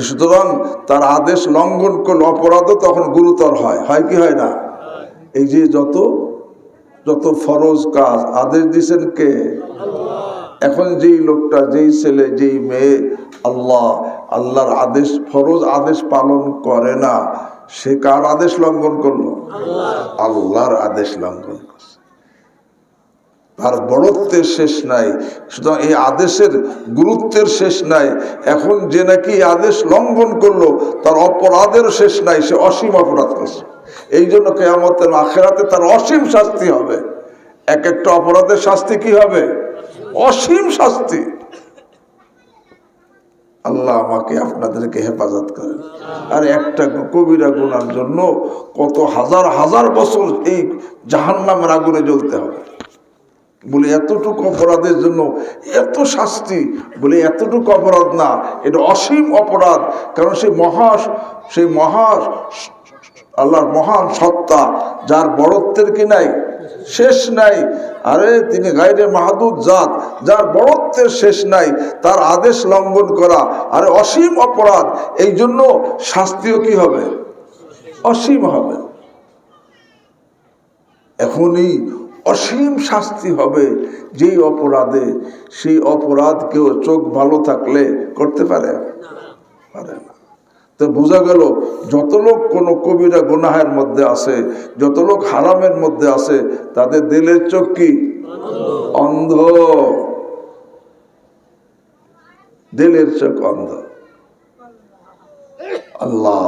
সুতরাং তার আদেশ লঙ্ঘন করলে অপরাধও তখন গুরুতর হয়, হয় কি হয় না? এই যে যত যত ফরজ কাজ আদেশ দিয়েছেন কে? এখন যেই লোকটা, যেই ছেলে, যেই মেয়ে আল্লাহর আদেশ, ফরজ আদেশ পালন করে না, সে কার আদেশ লঙ্ঘন করলো? আল্লাহর আদেশ লঙ্ঘন করছে। তার বড়ত্বের শেষ নাই, সুতরাং এই আদেশের গুরুত্বের শেষ নাই। এখন যে নাকি আদেশ লঙ্ঘন করলো তার অপরাধের শেষ নাই, সে অসীম অপরাধ করছে। এই জন্য কিয়ামতের আখিরাতে তার অসীম শাস্তি হবে। এক একটা অপরাধের শাস্তি কি হবে? অসীম শাস্তি। আল্লাহ আমাকে আপনাদেরকে হেফাজত করেন। আর একটা কবিরা গুনার জন্য কত হাজার হাজার বছর এই জাহান্নামের আগুনে জ্বলতে হবে। বলে এতটুকু অপরাধের জন্য এত শাস্তি, বলে এতটুকু অপরাধ না, এটা অসীম অপরাধ। কারণ সেই আল্লাহর মহান সত্তা, যার বড়ত্বের কি নাই, শেষ নাই। আরে তিনি গায়রে মাহদুদ জাত, যার বড়ত্বের শেষ নাই, তার আদেশ লঙ্ঘন করা আরে অসীম অপরাধ। এই জন্য শাস্তিও কি হবে? অসীম হবে। এখনই অসীম শাস্তি হবে যেই অপরাধে, সেই অপরাধ কেউ চোখ ভালো থাকলে করতে পারে না। তো বোঝা গেল যত লোক কোনো কবিরা গুনাহের মধ্যে আছে, যত লোক হারামের মধ্যে আছে, তাদের দিলের চোখ কি অন্ধ, দিলের চোখ অন্ধ। আল্লাহ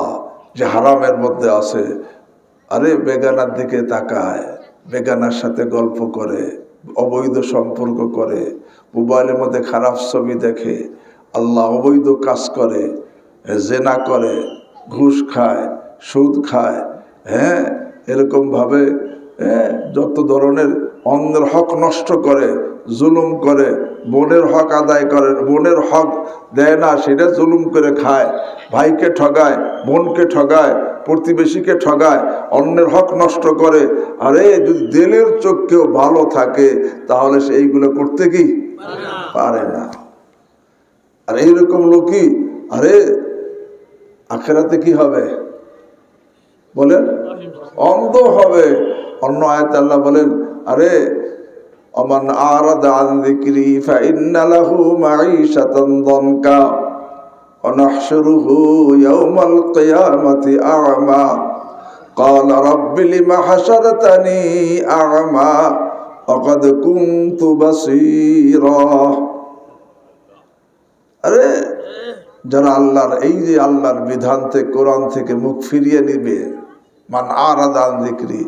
যে হারামের মধ্যে আছে, আরে বেগানার দিকে তাকায়, বেগানার সাথে গল্প করে, অবৈধ সম্পর্ক করে, মোবাইলের মধ্যে খারাপ ছবি দেখে, আল্লাহ অবৈধ কাজ করে, জেনা করে, ঘুষ খায়, সুদ খায়, এরকম ভাবে যত ধরনের অন্যের হক নষ্ট করে, জুলুম করে, বোনের হক আদায় করে, বোনের হক দেয় না, সেটা জুলুম করে খায়, ভাইকে ঠগায়, বোনকে ঠগায়, প্রতিবেশীকে ঠগায়, অন্যের হক নষ্ট করে। আরে যদি দিলের চোখ কেউ ভালো থাকে তাহলে সে এইগুলো করতে কি পারে না। আর এইরকম লোকই আরে আখিরাতে কি হবে বলেন? অন্ধ হবে। অন্য আয়াতে আল্লাহ বলেন, আরে আমান আরাদা আন যিকরি ফাইন্না লাহু মাঈশাতান দানকা ওয়া নাহশুরুহু ইয়াওমাল কিয়ামাতি আ'মা ক্বালা রাব্বি লিমা হাশারতানি আ'মা ওয়া ক্বাদ কুনতু বাসীরা। আরে যারা আল্লাহর এই যে আল্লাহর বিধান থেকে, কোরআন থেকে মুখ ফিরিয়ে নিবে, মান আরাদা আন যিকরি,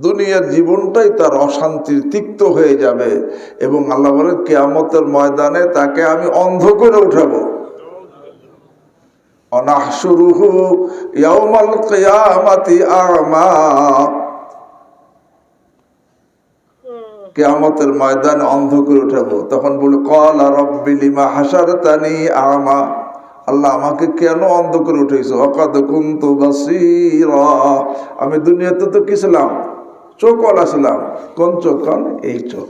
দুনিয়ার জীবনটাই তার অশান্তির তিক্ত হয়ে যাবে। এবং আল্লাহ বলেন কিয়ামতের ময়দানে তাকে আমি অন্ধ করে উঠাবো। অনাহশুরুহু ইয়াউমাল কিয়ামাতি আ'মা, কিয়ামতের ময়দানে অন্ধ করে উঠাবো। তখন বলে ক্বালা রাব্বি লিমা হাশারতানি আ'মা, আল্লাহ আমাকে কেন অন্ধ করে উঠেছো? ওয়াকাদ কুনতু বাসীরা, আমি দুনিয়াতে তো কি ছিলাম? চোখওয়ালা ছিলাম। কোন চোখ? কারণ এই চোখ।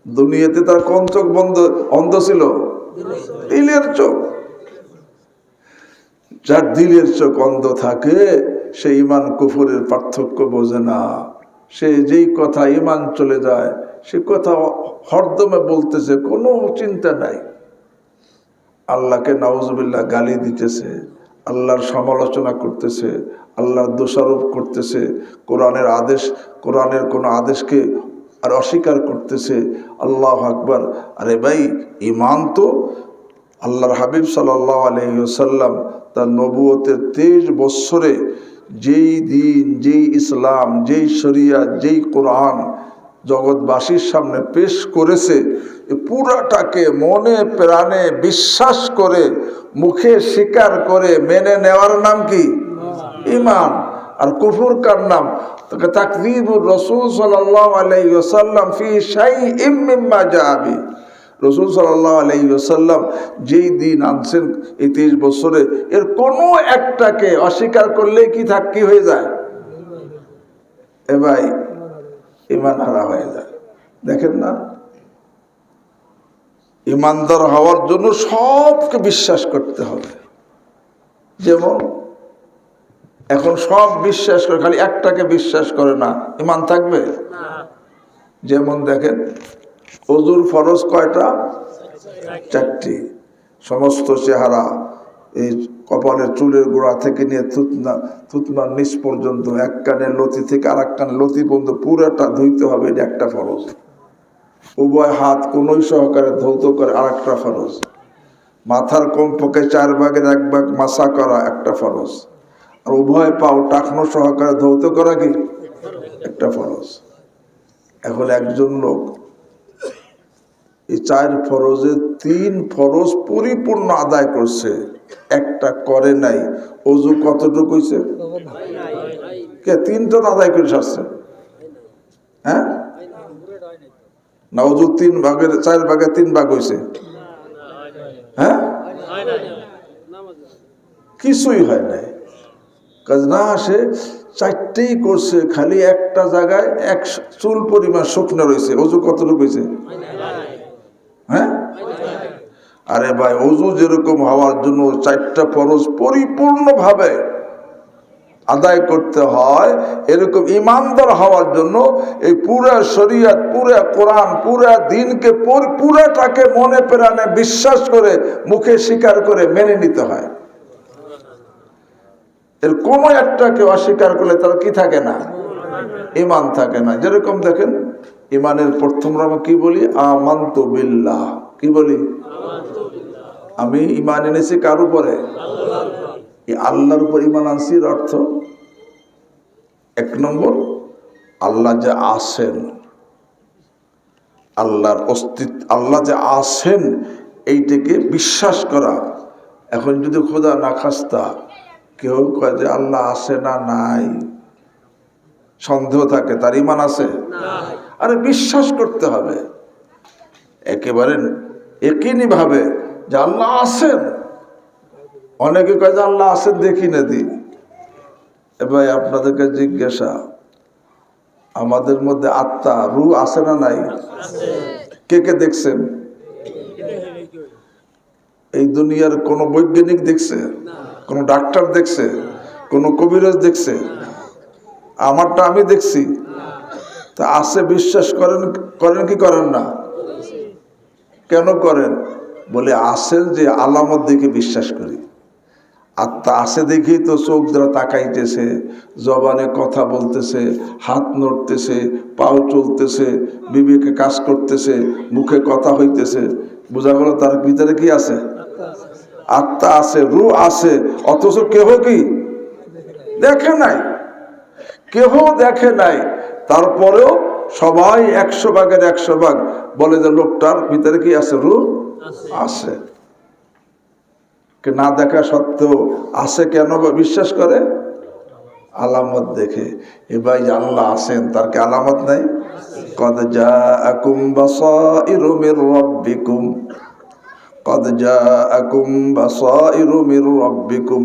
দুনিয়াতে তার কোন চোখ বন্ধ অন্ধ ছিল? দিলের চোখ। যার দিলের চোখ অন্ধ থাকে সে ঈমান কুফরের পার্থক্য বোঝে না। সে যেই কথা ঈমান চলে যায় সে কথা হরদমে বলতেছে, কোনো চিন্তা নাই। আল্লাহকে নাউজুবিল্লাহ গালি দিতেছে, আল্লাহর সমালোচনা করতেছে, আল্লাহর দোষারোপ করতেছে, কোরআনের আদেশ, কোরআনের কোনো আদেশকে আর অস্বীকার করতেছে। আল্লাহু আকবার। আরে ভাই, ঈমান তো আল্লাহর হাবিব সাল্লাল্লাহু আলাইহি ওয়াসাল্লাম তার নবুয়তের 23 বছরে যেই দিন, যেই ইসলাম, যেই শরিয়াত, যেই কোরআন জগৎবাসীর সামনে পেশ করেছে, পুরাটাকে মনে প্রাণে বিশ্বাস করে, মুখে স্বীকার করে মেনে নেওয়ার নাম কি? ঈমান। আর কুফর কার নাম? তাকযীবুর রাসূল সাল্লাল্লাহু আলাইহি ওয়াসাল্লাম ফি শাইইম মিম্মা জাআ বি। রাসূল সাল্লাল্লাহু আলাইহি ওয়াসাল্লাম যেই দিন আনছেন এই 23 বছরে, এর কোনো একটাকে অস্বীকার করলে কি হয়ে যায়? এ ভাই, ইমান হারা হয়ে যায়। দেখেন না, ইমানদার হওয়ার জন্য সবকে বিশ্বাস করতে হবে। যেমন এখন সব বিশ্বাস করে, খালি একটাকে বিশ্বাস করে না, ইমান থাকবে? যেমন দেখেন, ওযুর ফরজ কয়টা? 4টি। সমস্ত চেহারা, এই কপালের চুলের গোড়া থেকে নিয়ে থুতনার নিচ পর্যন্ত, এক কানের লতি থেকে আর এক কানের লতি পর্যন্ত পুরাটা ধুইতে হবে, এটা একটা ফরজ। উভয় হাত কোনোই সহকারে ধৌত করে আর একটা ফরজ। মাথার কমপক্ষে 4 ভাগের 1 ভাগ মাসা করা একটা ফরজ। আর উভয় পাও টাকনো সহকারে ধৌত করা কি একটা ফরজ। এখন একজন লোক এই 4 ফরজে 3 ফরজ পরিপূর্ণ আদায় করছে, একটা করে নাই, ওযু কতটুকু হইছে? কে 3টা আদায় করে আসছে? হ্যাঁ না, ওযু 3 ভাগের 4 ভাগে 3 ভাগ হইছে? হ্যাঁ, কিছুই হয় নাই। কাজ না, সে 4টেই করছে, খালি একটা জায়গায় 1 চুল পরিমাণ শুকনো রয়েছে। ওযু কতটুকু হয়েছে? হ্যাঁ, আরে ভাই, ওযু যেরকম হওয়ার জন্য 4টা ফরজ পরিপূর্ণভাবে আদায় করতে হয়, এরকম ইমানদার হওয়ার জন্য এই পুরা শরীয়ত, পুরা কোরআন, পুরা দ্বীনকে পুরাটাকে মনে প্রাণে বিশ্বাস করে, মুখে স্বীকার করে মেনে নিতে হয়। এর কোনো একটাকে অস্বীকার করলে তার কি থাকে না? ইমান থাকে না। যেরকম দেখেন, ইমানের প্রথম আমরা কি বলি? আমানতু বিল্লাহ। কি বলি? আমি ইমান এনেছি কার উপরে? এই আল্লাহর উপর ইমান আনছি। অর্থ 1 নম্বর, আল্লাহ যে আছেন, আল্লাহর অস্তিত্ব, আল্লাহ যে আছেন এইটাকে বিশ্বাস করা। এখন যদি খোদা না খাস্তা কেউ কয় যে আল্লাহ আছে না নাই, সন্দেহ থাকে, তার ইমান আছে? আরে বিশ্বাস করতে হবে একেবারে একইনি ভাবে যে আল্লাহ আছেন। অনেকে কয় যে আল্লাহ আছেন দেখি না দি। ভাই, আপনাদেরকে জিজ্ঞাসা, আমাদের মধ্যে আত্মা, রূহ আছে না নাই? কে কে দেখছেন? এই দুনিয়ার কোন বৈজ্ঞানিক দেখছে? কোন ডাক্তার দেখছে? কোন কবিরাজ দেখছে? আমারটা আমি দেখছি। তা আছে বিশ্বাস করেন, করেন কি করেন না? কেন করেন? বলে আছেন যে আলামত দেখে বিশ্বাস করি। আত্মা আছে দেখেই তো চোখ দ্বারা তাকাইতেছে, জবানে কথা বলতেছে, হাত নড়তেছে, পাও চলতেছে, বিবেকে কাজ করতেছে, মুখে কথা হইতেছে। বোঝা গেল তার ভিতরে কি আছে? আত্মা আছে, রূহ আছে। অথচ কেহ কি দেখে নাই, কেহ দেখে নাই। তারপরেও সবাই 100 ভাগের 100 ভাগ বলে যে লোকটার ভিতরে কি আছে? রূহ আছে। না দেখা সত্ত্বেও আছে কেন বিশ্বাস করে? আলামত দেখে। এবার আল্লাহ আছেন, তার কি আলামত নাই? কদ জাআকুম বাসাইরু মির রাব্বিকুম, কদ জাআকুম বাসাইরু মির রাব্বিকুম।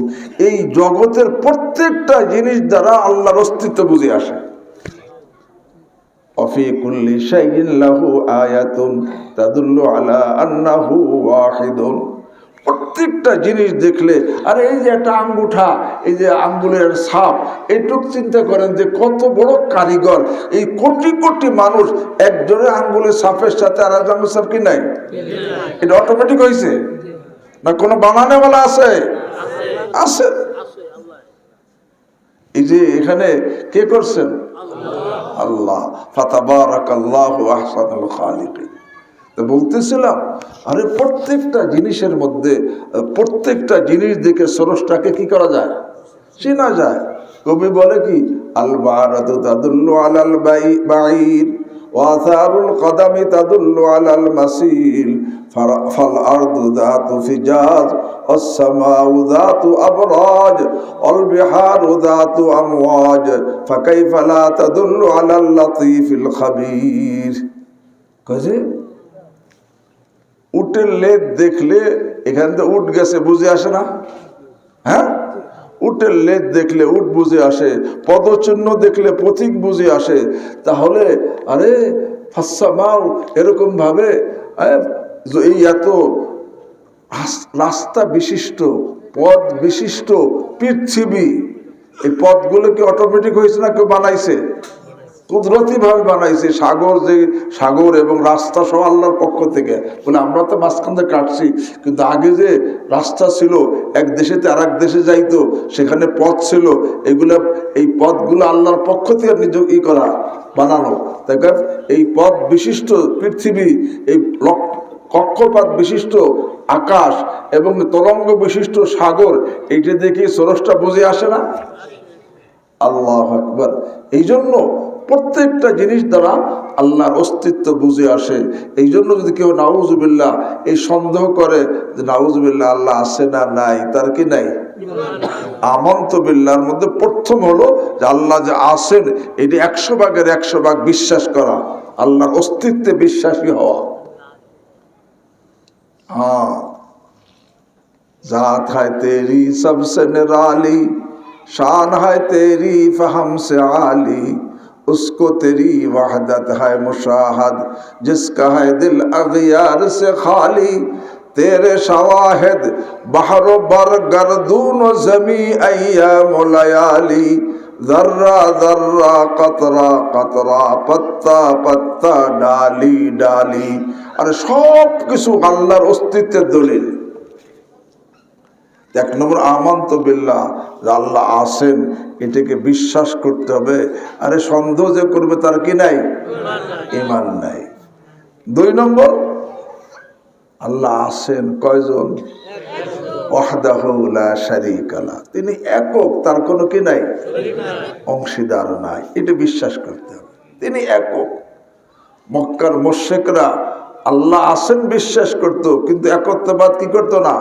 এই জগতের প্রত্যেকটা জিনিস দ্বারা আল্লাহর অস্তিত্ব বুঝে আসে। অফি কুল্লি শাইইন লাহু আয়াতুন তাদুল্লু আলা আন্নাহু ওয়াহিদুন। প্রত্যেকটা জিনিস দেখলে, আরে এই যে একটা আঙ্গুঠা, এই যে আঙ্গুলের ছাপ, এইটুক চিন্তা করেন যে কত বড় কারিগর। এই কোটি কোটি মানুষ একজনের আঙ্গুলের ছাপের সাথে আর এক আঙ্গুলের ছাপ কি নাই? এটা অটোমেটিক হয়েছে না কোনো বানানেওয়ালা আছে? আছে। এই যে এখানে কে করছেন? আল্লাহ। ফাতাবারাকাল্লাহু আহসানুল খালিকিন। তো বলতেছিলাম, আরে প্রত্যেকটা জিনিসের মধ্যে, প্রত্যেকটা জিনিস দেখে স্রষ্টাকে কি করা যায়? চেনা যায়। কবি বলে কি, আল বারাতু তাদুল্লু আলাল বাঈর ওয়া আথারুল কদামি তাদুল্লু আলাল মাসিল ফাল আরদু যাতু ফিজাজ ওয়াস সামাউ যাতু আবরাজ ওয়াল বিহারু যাতু আমওয়াজ ফাকাইফা লা তাদুল্লু আলাল লাতীফিল খাবীর। কাজে উটের লেজ দেখলে এখান থেকে উট গেছে বুঝে আসে না? হ্যাঁ, উটের লেজ দেখলে উট বুঝে আসে, পদচিহ্ন দেখলে পথিক বুঝে আসে, তাহলে আরে ফাসসামাউ এরকম ভাবে এই এত রাস্তা বিশিষ্ট, পথ বিশিষ্ট পৃথিবী, এই পথগুলো কি অটোমেটিক হয়েছে না কেউ বানাইছে? কুদরতি ভাবে বানাইছে। সাগর এবং রাস্তা সব আল্লাহর পক্ষ থেকে। বলে আমরা তো মাঝখান থেকে কাটছি, কিন্তু আগে যে রাস্তা ছিল এক দেশেতে আর এক দেশে যাইতো, সেখানে পথ ছিল, এগুলা এই পথগুলো আল্লাহর পক্ষ থেকে নিজ করা বানানো। দেখেন এই পথ বিশিষ্ট পৃথিবী, এই কক্ষপথ বিশিষ্ট আকাশ এবং তরঙ্গ বিশিষ্ট সাগর, এইটা দেখে স্রষ্টা বুঝে আসে না? আল্লাহু আকবার। এই জন্য প্রত্যেকটা জিনিস দ্বারা আল্লাহর অস্তিত্ব বুঝে আসে। এই জন্য যদি কেউ নাউজুবিল্লাহ এই সন্দেহ করে যে নাউজুবিল্লাহ আল্লাহ আছে না নাই, তার কি নাই? আমানতু বিল্লাহর মধ্যে প্রথম হলো যে আল্লাহ যে আছেন, এটি 100 ভাগের 100 ভাগ বিশ্বাস করা, আল্লাহর অস্তিত্বে বিশ্বাসী হওয়া। हाँ जात है तेरी सबसे निराली, शान है तेरी फहम से आली, उसको तेरी वहदत है मुशाहद, जिसका है दिल अगियार से खाली, तेरे शवाहिद बहरो बर गर्दून जमी अय्याम लयाली, जर्रा जर्रा कतरा कतरा पत्ता पत्ता डाली डाली। আর সব কিছু আল্লাহর অস্তিত্বের দলিল। 1 নম্বর আমানতু বিল্লাহ, আল্লাহ আছেন, এটাকে বিশ্বাস করতে হবে। আরে সন্দেহ যে করবে তার কি নাই? ঈমান নাই। 2 নম্বর আল্লাহ আছেন কয়জন? ওয়াহদাহু লা শারীকা লা, তিনি একক, তার কোনো কি নাই? অংশীদার নাই। এটা বিশ্বাস করতে হবে, তিনি একক। মক্কার মুশরিকরা আল্লাহ আছেন বিশ্বাস করত, কিন্তু একত্ববাদ কি করতো না?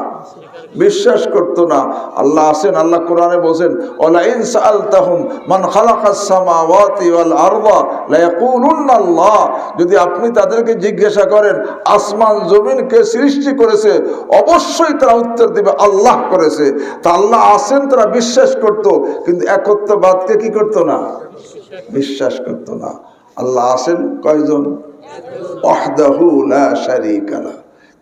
বিশ্বাস করতো না। আল্লাহ আছেন, আল্লাহ কোরআনে বলেন ওয়ালা ইন সাআলতাহুম মান খালাকাস সামাওয়াতি ওয়াল আরদা লা ইয়াকুলুন্না আল্লাহ, যদি আপনি তাদেরকে জিজ্ঞাসা করেন আসমান জমিন কে সৃষ্টি করেছে, অবশ্যই তারা উত্তর দিবে আল্লাহ করেছে। তা আল্লাহ আছেন তারা বিশ্বাস করত, কিন্তু একত্ববাদকে কি করতো না? বিশ্বাস করতো না। আল্লাহ আছেন কয়জন? ওয়াহদাহু লা শারীকা লা,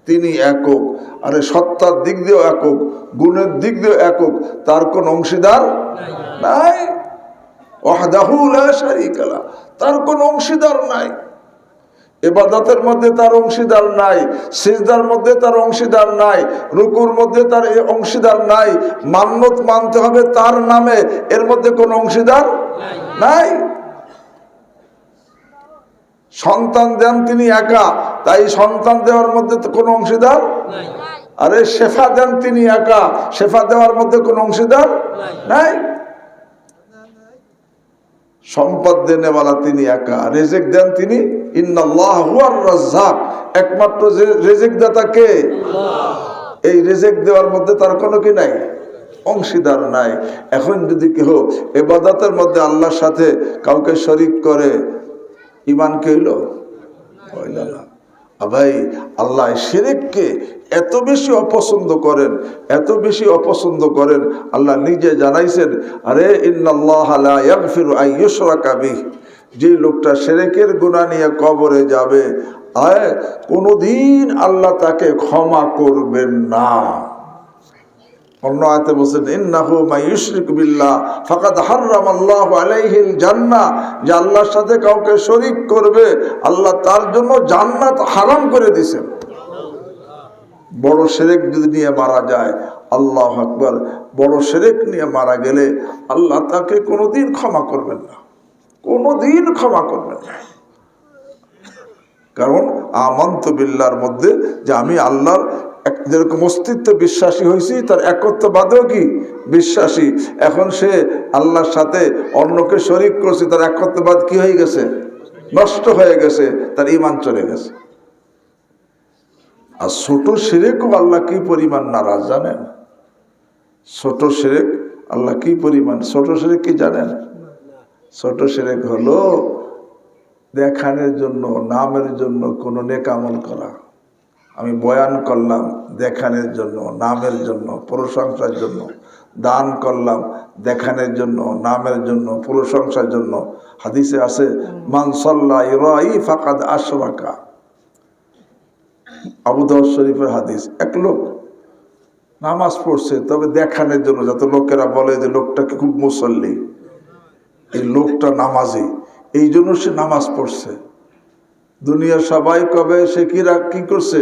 তিনি একক। আরে সত্তার দিক দিয়েও একক, গুণের দিক দিয়েও একক, তার কোন অংশীদার নাই। ওয়াহদাহু লা শারীকা লা, তার কোন অংশীদার নাই। ইবাদতের মধ্যে তার অংশীদার নাই, সিজদার মধ্যে তার অংশীদার নাই, রুকুর মধ্যে তার অংশীদার নাই, মান্নত মানতে হবে তার নামে, এর মধ্যে কোন অংশীদার নাই। সন্তান দেন তিনি একা, তাই সন্তান দেওয়ার মধ্যে তো কোনো অংশীদার নাই। আরে শেফা দেন তিনি একা, শেফা দেওয়ার মধ্যে কোনো অংশীদার নাই। সম্পদ দেনেওয়ালা তিনি একা, রিজিক দেন তিনি, ইন্নাল্লাহু হুয়ার রাজ্জাক, একমাত্র রিজিক দাতা কে? আল্লাহ। এই রিজিক দেওয়ার মধ্যে তার কোনো কি নাই? অংশীদার নাই। এখন যদি কেউ ইবাদতের মধ্যে আল্লাহর সাথে কাউকে শরীক করে, ঈমান কে হইল? হইল না। ভাই আল্লাহ শিরককে এত বেশি অপছন্দ করেন, এত বেশি অপছন্দ করেন, আল্লাহ নিজে জানাইছেন আরে ইন্নাল্লাহা লা ইয়াগফিরু আন ইউশরাকা বিহি, যে লোকটা শিরকের গুনাহ নিয়ে কবরে যাবে কোনদিন আল্লাহ তাকে ক্ষমা করবেন না। অন্য আয়াতে বলেন ইন্নাহু মান ইউশরিক বিল্লাহ ফাকাদ হারামাল্লাহু আলাইহিল জান্নাহ, যে আল্লাহর সাথে কাউকে শরীক করবে আল্লাহ তার জন্য জান্নাত হারাম করে দিয়েছেন। বড় শিরক যদি নিয়ে মারা যায়, আল্লাহু আকবার, বড় শিরক নিয়ে মারা গেলে আল্লাহ তাকে কোনোদিন ক্ষমা করবেন না, কোনোদিন ক্ষমা করবেন না। কারণ আমানতু বিল্লাহর মধ্যে যে আমি আল্লাহর যেরকম অস্তিত্ব বিশ্বাসী হয়েছি, তার একত্ববাদেও কি বিশ্বাসী। এখন সে আল্লাহর সাথে অন্যকে শরীক করছে, তার একত্ববাদ কি হয়ে গেছে? নষ্ট হয়ে গেছে, তার ঈমান চলে গেছে। আর ছোট শিরকও আল্লাহ কি পরিমাণ নারাজ জানেন? ছোট শিরক আল্লাহ কি পরিমাণ, ছোট শিরক কি জানেন? ছোট শিরক হলো দেখানোর জন্য, নামের জন্য কোনো নেক আমল করা, আমি বয়ান করলাম দেখানোর জন্য, নামের জন্য, প্রশংসার জন্য। দান করলাম দেখানোর জন্য, নামের জন্য, প্রশংসার জন্য। হাদিসে আছে মান সাল্লা ইরাই ফাকাদ আশরাকা। আবু দাউদ শরীফের হাদিস। এক লোক নামাজ পড়ছে তবে দেখানোর জন্য, যাতে লোকেরা বলে যে লোকটা কি খুব মুসল্লি, এই লোকটা নামাজি, এই জন্য সে নামাজ পড়ছে। দুনিয়ার সবাই কবে সে কি করছে?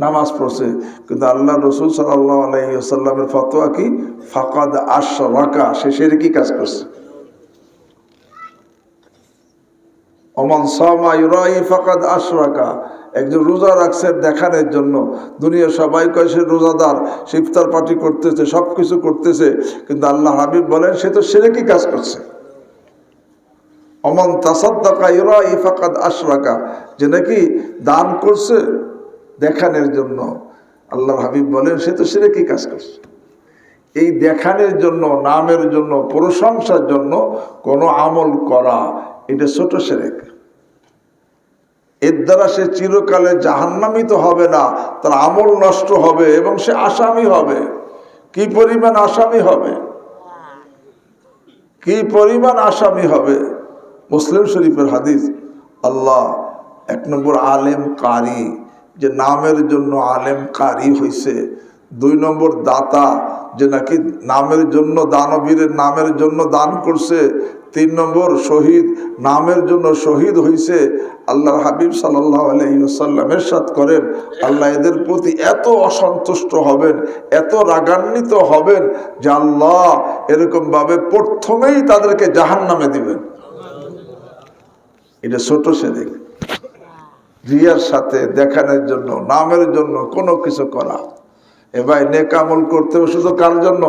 নামাজ পড়ছে। কিন্তু আল্লাহ রসুল সাল্লাল্লাহু আলাইহি ওয়াসাল্লামের ফতোয়া কি? ফাকাদ আশরাকা, সে শিরকি কাজ করছে। ওমান সামা ইউরাই ফাকাদ আশরাকা। একজন রোজা রাখছে দেখানোর জন্য, দুনিয়ার সবাই কয় সে রোজাদার, সে ইফতার পার্টি করতেছে, সব কিছু করতেছে, কিন্তু আল্লাহ হাবিব বলেন সে তো শিরকি কাজ করছে। ওমান তাসাদ্দাকা ইউরাই ফাকাদ আশরাকা, যে নাকি দান করছে দেখানোর জন্য, আল্লাহর হাবিব বলেন সে তো শিরকি কাজ করছে। এই দেখানোর জন্য, নামের জন্য, প্রশংসার জন্য কোনো আমল করা, এটা ছোট শিরক। এর দ্বারা সে চিরকালে জাহান্নামী তো হবে না, তার আমল নষ্ট হবে এবং সে আসামি হবে। কি পরিমাণ আসামি হবে, কি পরিমাণ আসামি হবে! মুসলিম শরীফের হাদিস। আল্লাহ 1 নম্বর আলেম কারি, যে নামের জন্য আলেম কারি হইছে। 2 নম্বর দাতা, যে নাকি নামের জন্য, দানবীরের নামের জন্য দান করছে। 3 নম্বর শহীদ, নামের জন্য শহীদ হইছে। আল্লাহর হাবিব সাল্লাল্লাহু আলাইহি ওয়াসাল্লাম ইরশাদ করেন, আল্লাহ এদের প্রতি এত অসন্তুষ্ট হবেন, এত রাগান্বিত হবেন যে আল্লাহ এরকম ভাবে প্রথমেই তাদেরকে জাহান্নামে দিবেন। এটা ছোট শিরক। রিয়ার সাথে দেখানোর জন্য, নামের জন্য কোনো কিছু করা। এ ভাই, নেক আমল করতে হবে শুধু কার জন্য?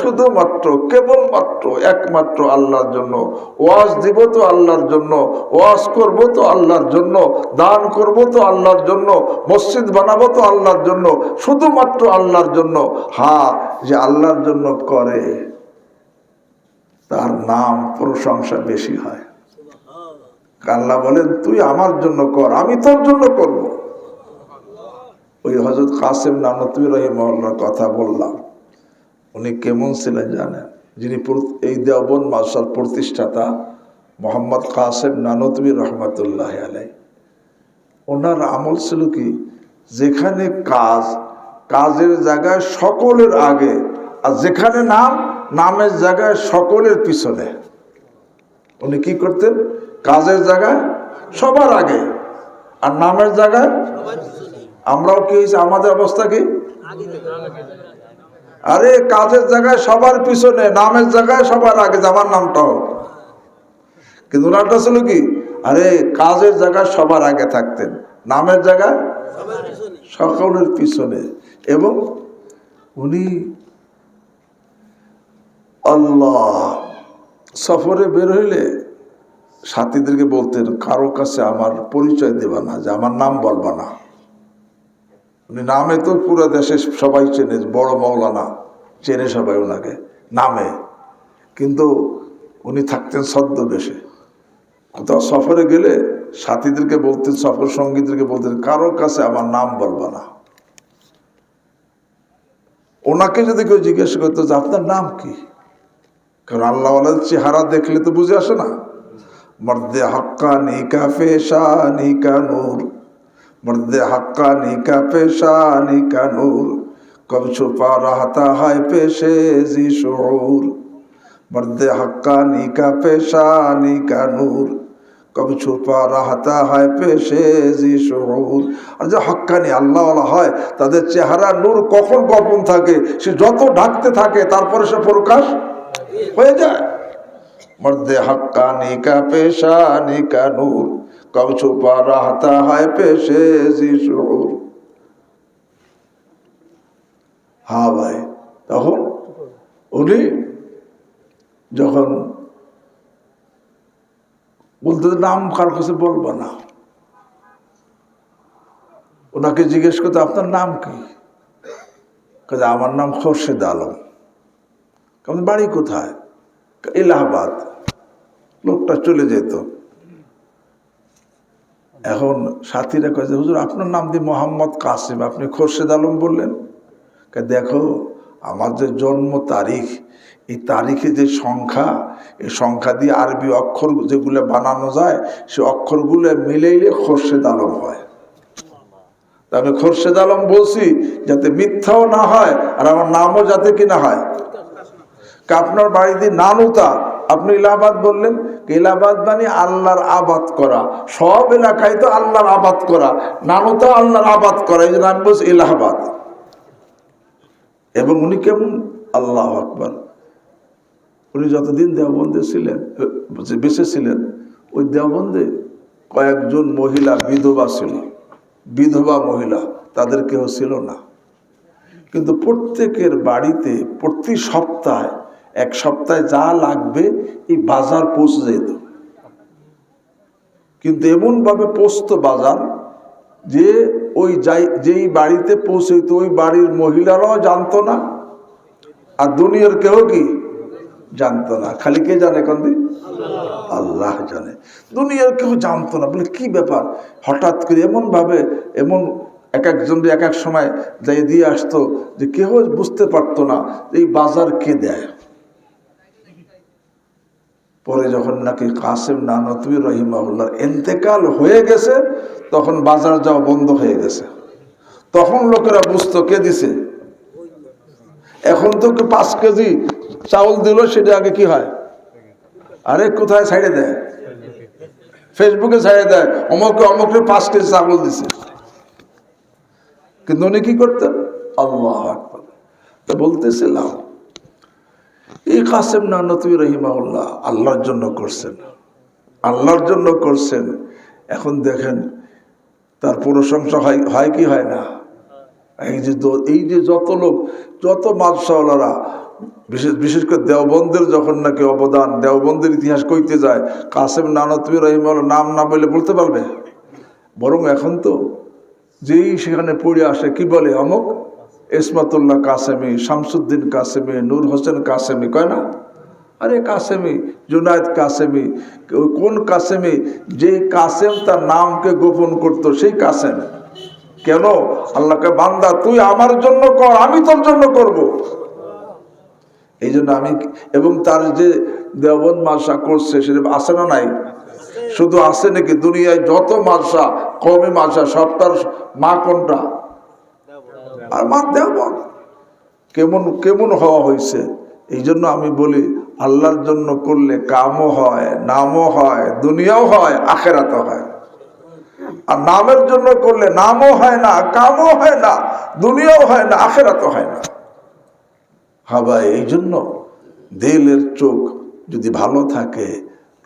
শুধুমাত্র, কেবলমাত্র, একমাত্র আল্লাহর জন্য। ওয়াজ দিব তো আল্লাহর জন্য, ওয়াজ করব তো আল্লাহর জন্য, দান করব তো আল্লাহর জন্য, মসজিদ বানাবো তো আল্লাহর জন্য, শুধুমাত্র আল্লাহর জন্য। হ্যাঁ, যে আল্লাহর জন্য করে তার নাম প্রশংসা বেশি হয়। আল্লাহ বলেন তুই আমার জন্য কর, আমি তোর জন্য করব। ওই হযরত কাসেম নানতুবী রাহিমাহুল্লাহর কথা বললাম, উনি কেমন ছিলেন জানেন? যিনি এই দেওবন্দ মাদ্রাসার প্রতিষ্ঠাতা মোহাম্মদ কাসেম নানতুবী রহমতুল্লাহ আলাইহি, ওনার আমল ছিল কি, যেখানে কাজের জায়গায় সকলের আগে, আর যেখানে নামের জায়গায় সকলের পিছনে। উনি কি করতেন? কাজের জায়গায় সবার আগে, আর নামের জায়গায়। আমরাও কি হয়েছে, আমাদের অবস্থা কি? আরে কাজের জায়গায় সবার পিছনে, নামের জায়গায় সবার আগে, যে আমার নামটা হোক। কিন্তু ওনারটা ছিল কি, আরে কাজের জায়গায় সবার আগে থাকতেন, নামের জায়গায় সকলের পিছনে। এবং উনি আল্লাহ সফরে বের হইলে সাথীদেরকে বলতেন, কারো কাছে আমার পরিচয় দেবা না, যে আমার নাম বলবা না। উনি নামে তো পুরো দেশে সবাই চেনে, বড় মৌলানা চেনে সবাই ওনাকে নামে, কিন্তু উনি থাকতেন ছদ্মবেশে। কোথাও সফরে গেলে সাথীদেরকে বলতেন, সফর সঙ্গীদেরকে বলতেন, কারো কাছে আমার নাম বলবা না। ওনাকে যদি কেউ জিজ্ঞেস করতো যে আপনার নাম কি, কারণ আল্লাহওয়ালার চেহারা দেখলে তো বুঝে আসে না। মর্দে হাক্কানি কা পেশানি কা নূর, মর্দে হাক্কানি কা পেশানি কা নূর, কব ছুপা রাহতা হায় পেশে জি শুউর। মর্দে হাক্কানি কা পেশানি কা নূর, কব ছুপা রাহতা হায় পেশে জি শুউর। আর যে হাক্কানি আল্লাহওয়ালা হয়, তাদের চেহারা নূর কখন গোপন থাকে, সে যত ঢাকতে থাকে তারপরে সে প্রকাশ হয়ে যায়। মর্দে হাক্কানি কা পেশানি কা নূর, কব ছুপা রাহতা হায় পেশে জি শুউর। হ্যাঁ ভাই, তখন উনি যখন বলতে নাম কার কাছে বলবো না, ওনাকে জিজ্ঞেস করতে আপনার নাম কি, আমার নাম খোরশেদ আলম। কারণ বাড়ি কোথায়? এলাহাবাদ। লোকটা চলে যেত, এখন সাথীরা কয় যে হুজুর আপনার নাম দিয়ে মোহাম্মদ কাসিম, আপনি খোরশেদ আলম বললেন। দেখো আমার যে জন্ম তারিখ, এই তারিখে যে সংখ্যা, এই সংখ্যা দিয়ে আরবি অক্ষর যেগুলো বানানো যায় সে অক্ষরগুলো মিলেইলে খোরশেদ আলম হয়। আমি খোরশেদ আলম বলছি যাতে মিথ্যাও না হয় আর আমার নামও যাতে কি না হয়। আপনার বাড়িতে নানুতা, আপনি ইলাহাবাদ বললেন, ইলাহাবাদ মানে আল্লাহর আবাদ করা, সব এলাকায় তো আল্লাহর আবাদ করা, নানুতা আল্লাহর আবাদ করা, এই জন্য আমি বলছি ইলাহাবাদ। এবং উনি কেমন, আল্লাহ আকবার, উনি যতদিন দেওবন্দে ছিলেন, বেঁচে ছিলেন, ওই দেওবন্দে কয়েকজন মহিলা বিধবা ছিল, বিধবা মহিলা, তাদের কেউ ছিল না। কিন্তু প্রত্যেকের বাড়িতে প্রতি সপ্তাহে, এক সপ্তাহে যা লাগবে এই বাজার পৌঁছে যেত। কিন্তু এমনভাবে পৌঁছতো বাজার যে ওই যেই বাড়িতে পৌঁছইতো ওই বাড়ির মহিলারাও জানতো না, আর দুনিয়ার কেউ কি জানতো না। খালি কে জানে? কন্দি আল্লাহ জানে। দুনিয়ার কেউ জানতো না। বলে কি ব্যাপার, হঠাৎ করে এমন ভাবে, এমন এক একজন এক এক সময় যাই দিয়ে আসতো যে কেউ বুঝতে পারতো না এই বাজার কে দেয়। পরে যখন নাকি কাসেম নানতুবি রহিমাহুল্লাহর ইন্তেকাল হয়ে গেছে, তখন বাজার যাওয়া বন্ধ হয়ে গেছে। তখন লোকেরা বুঝতো কে দিছে। এখন তো 5 কেজি চাউল দিল, সেটা আগে কি হয়, আরে কোথায় ছাইড়ে দেয়, ফেসবুকে ছাইড়ে দেয়, অমুকে অমুকে 5 কেজি চাউল দিছে। কিন্তু উনি কি করতেন, আল্লাহ আকবার। তা বলতেছিলাম এই কাসেম নানতুবি রহিমাহুল্লাহ আল্লাহর জন্য করছেন, আল্লাহর জন্য করছেন। এখন দেখেন তার প্রশংসা হয় কি হয় না। এই যে যত লোক, যত মাদ্রাসাওয়ালারা, বিশেষ করে দেওবন্দের যখন নাকি অবদান, দেওবন্দের ইতিহাস কইতে যায়, কাসেম নানতুবি রহিমাহুল্লাহ নাম না বলে বলতে পারবে। বরং এখন তো যেই সেখানে পড়ে আসে কি বলে, অমুক ইসমাতুল্লাহ কাসেমি, শামসুদ্দিন কাসেমি, নূর হোসেন কাসেমি, কয় না? আরে কাসেমি, জুনায়েদ কাসেমি, কোন কাসেমি? যেই কাসেম তার নামকে গোপন করতো সেই কাসেম। কেন? আল্লাহকে, বান্দা তুই আমার জন্য কর, আমি তোর জন্য করব। এই জন্য আমি, এবং তার যে দেওবন্দ মাদ্রাসা করছে সেটা আছে না নাই? শুধু আছে নাকি? দুনিয়ায় যত মাদ্রাসা, কওমি মাদ্রাসা, সবটার মা কোনটা? আর মা দেওবন্দ। কেমন কেমন হওয়া হয়েছে। এই জন্য আমি বলি আল্লাহর জন্য করলে কামও হয়, নামও হয়, দুনিয়াও হয়, আখেরাতও হয়। আর নামের জন্য করলে নামও হয় না, কামও হয় না, দুনিয়াও হয় না, আখেরাতও হয় না। হ্যাঁ ভাই, এই জন্য দিলের চোখ যদি ভালো থাকে,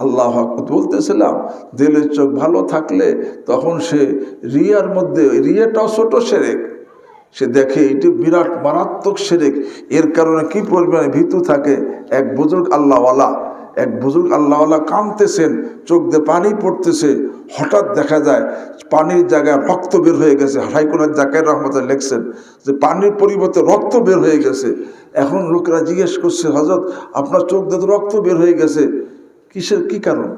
আল্লাহ বলতেছিলাম, দিলের চোখ ভালো থাকলে তখন সে রিয়ার মধ্যে, রিয়াটাও ছোট শিরক, সে দেখে এটি বিরাট মারাত্মক শিরক। এর কারণে কি পরিমাণে ভীতু থাকে। এক বুজুর্গ আল্লাহওয়ালা কাঁদতেছেন, চোখ দিয়ে পানি পড়তেছে, হঠাৎ দেখা যায় পানির জায়গায় রক্ত বের হয়ে গেছে। হাইকুনার জাকার রহমতে লেখছেন যে পানির পরিবর্তে রক্ত বের হয়ে গেছে। এখন লোকেরা জিজ্ঞেস করছে, হযরত আপনার চোখ দিয়ে রক্ত বের হয়ে গেছে, কিসের কি কারণ?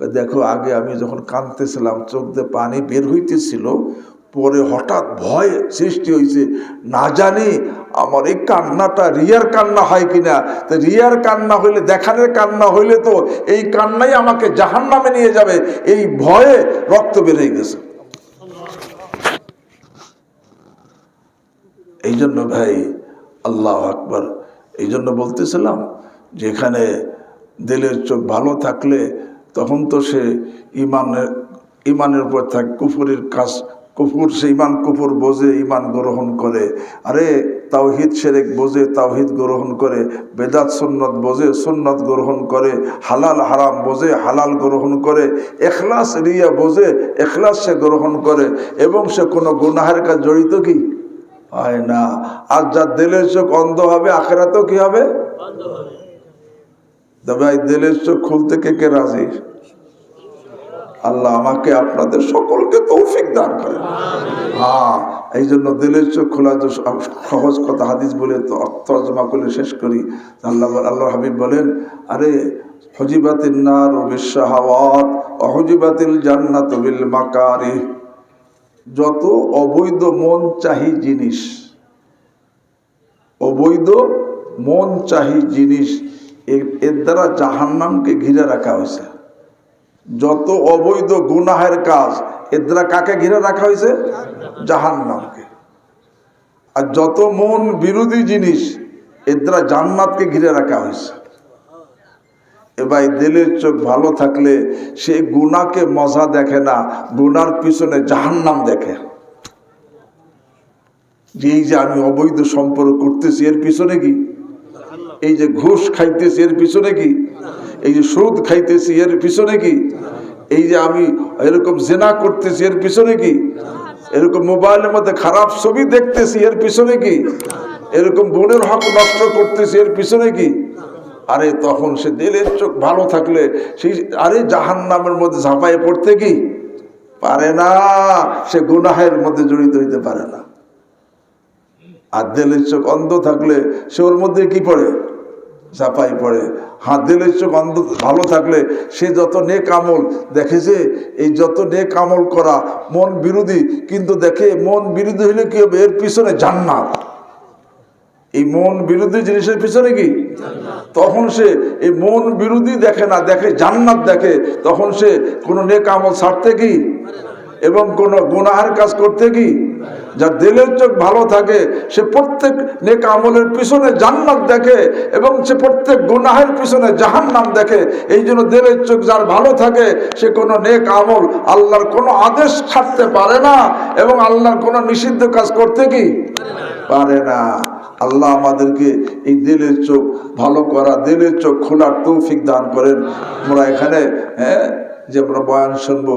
দেখো আগে আমি যখন কাঁদতেছিলাম চোখ দিয়ে পানি বের হইতেছিল, পরে হঠাৎ ভয় সৃষ্টি হয়েছে, না জানি আমার এই কান্নাটা রিয়ার কান্না হয় কিনা। তো রিয়ার কান্না হইলে, দেখানোর কান্না হইলে তো এই কান্নাই আমাকে জাহান্নামে নিয়ে যাবে, এই ভয়ে রক্ত বের হয়ে গেছে। এই জন্য ভাই, আল্লাহ আকবার, এই জন্য বলতেছিলাম যে এখানে দিলের চোখ ভালো থাকলে তখন তো সে ইমানের উপর থাকে। কুফুরের কাজ, কুফুর, সে ইমান কুফুর বোঝে, ইমান গ্রহণ করে। আরে তাওহিদ শিরক বোঝে, তাওহিদ গ্রহণ করে। বেদাত সুন্নত বোঝে, সুন্নত গ্রহণ করে। হালাল হারাম বোঝে, হালাল গ্রহণ করে। এখলাস রিয়া বোঝে, এখলাস সে গ্রহণ করে, এবং সে কোনো গুনাহের কাজ জড়িত কি হয় না। আর যার দিলের চোখ অন্ধ হবে, আখিরাতেও কি হবে? তবে দিলের চোখ খুলতে কে কে রাজি? আল্লাহ আমাকে আপনাদের সকলকে তৌফিক দান করেন। হ্যাঁ, এই জন্য দিলের চোখ খোলা তো সহজ কথা, হাদিস বলে তো তর্জমা করে শেষ করি। আল্লাহ হাবিব বলেন, আরে হুজিবাতিন নার বিশ শাহাওয়াত ওয়া হুজিবাতিল জান্নাতু বিল মাকারিহ, যত অবৈধ মন চাহি জিনিস, অবৈধ মন চাহি জিনিস, এর দ্বারা জাহান্নামকে ঘিরে রাখা হয়েছে। যত অবৈধ গুনাহের কাজ, এর দ্বারা কাকে ঘিরে রাখা হয়েছে? জাহান্নামকে। আর যত মন বিরোধী জিনিস, এর দ্বারা জান্নাতকে ঘিরে রাখা হয়েছে। এবার দিলের চোখ ভালো থাকলে সে গুনাহকে মজা দেখে না, গুনার পিছনে জাহান্নাম দেখে। যে এই যে আমি অবৈধ সম্পর্ক করতেছি, এর পিছনে কি? এই যে ঘুষ খাইতেছি, এর পিছনে কি? এই যে সুদ খাইতেছি, এর পিছনে কি? এই যে আমি এরকম জেনা করতেছি, এর পিছনে কি? এরকম মোবাইলের মধ্যে খারাপ ছবি দেখতেছি, এর পিছনে কি? এরকম বোনের হক নষ্ট করতেছি, এর পিছনে কি? আরে তখন সে দিলের চোখ ভালো থাকলে সেই আরে জাহান্নামের মধ্যে ঝাঁপায় পড়তে কি পারে না, সে গুনাহের মধ্যে জড়িত হইতে পারে না। আর দিলের চোখ অন্ধ থাকলে সে ওর মধ্যে কি পড়ে? ঝাঁপাই পড়ে। হ্যাঁ, দিলের চোখ অন্ধ ভালো থাকলে সে যত নেক আমল দেখেছে, এই যত নেক আমল করা মন বিরোধী, কিন্তু দেখে মন বিরোধী হইলে কি হবে? এর পিছনে জান্নাত। এই মন বিরোধী জিনিসের পিছনে কি? তখন সে এই মন বিরোধী দেখে না, দেখে জান্নাত দেখে। তখন সে কোনো নেক আমল ছাড়তে কি এবং কোনো গুনাহের কাজ করতে কি, যার দিলের চোখ ভালো থাকে সে প্রত্যেক নেক আমলের পিছনে জান্নাত দেখে এবং সে প্রত্যেক গুনাহের পিছনে জাহান্নাম দেখে। এই জন্য দিলের চোখ যার ভালো থাকে সে কোনো নেক আমল, আল্লাহর কোনো আদেশ ছাড়তে পারে না এবং আল্লাহর কোনো নিষিদ্ধ কাজ করতে কি পারে না। আল্লাহ আমাদেরকে এই দিলের চোখ ভালো করা, দিলের চোখ খোলার তৌফিক দান করেন। আমরা এখানে যে আমরা বয়ান শুনবো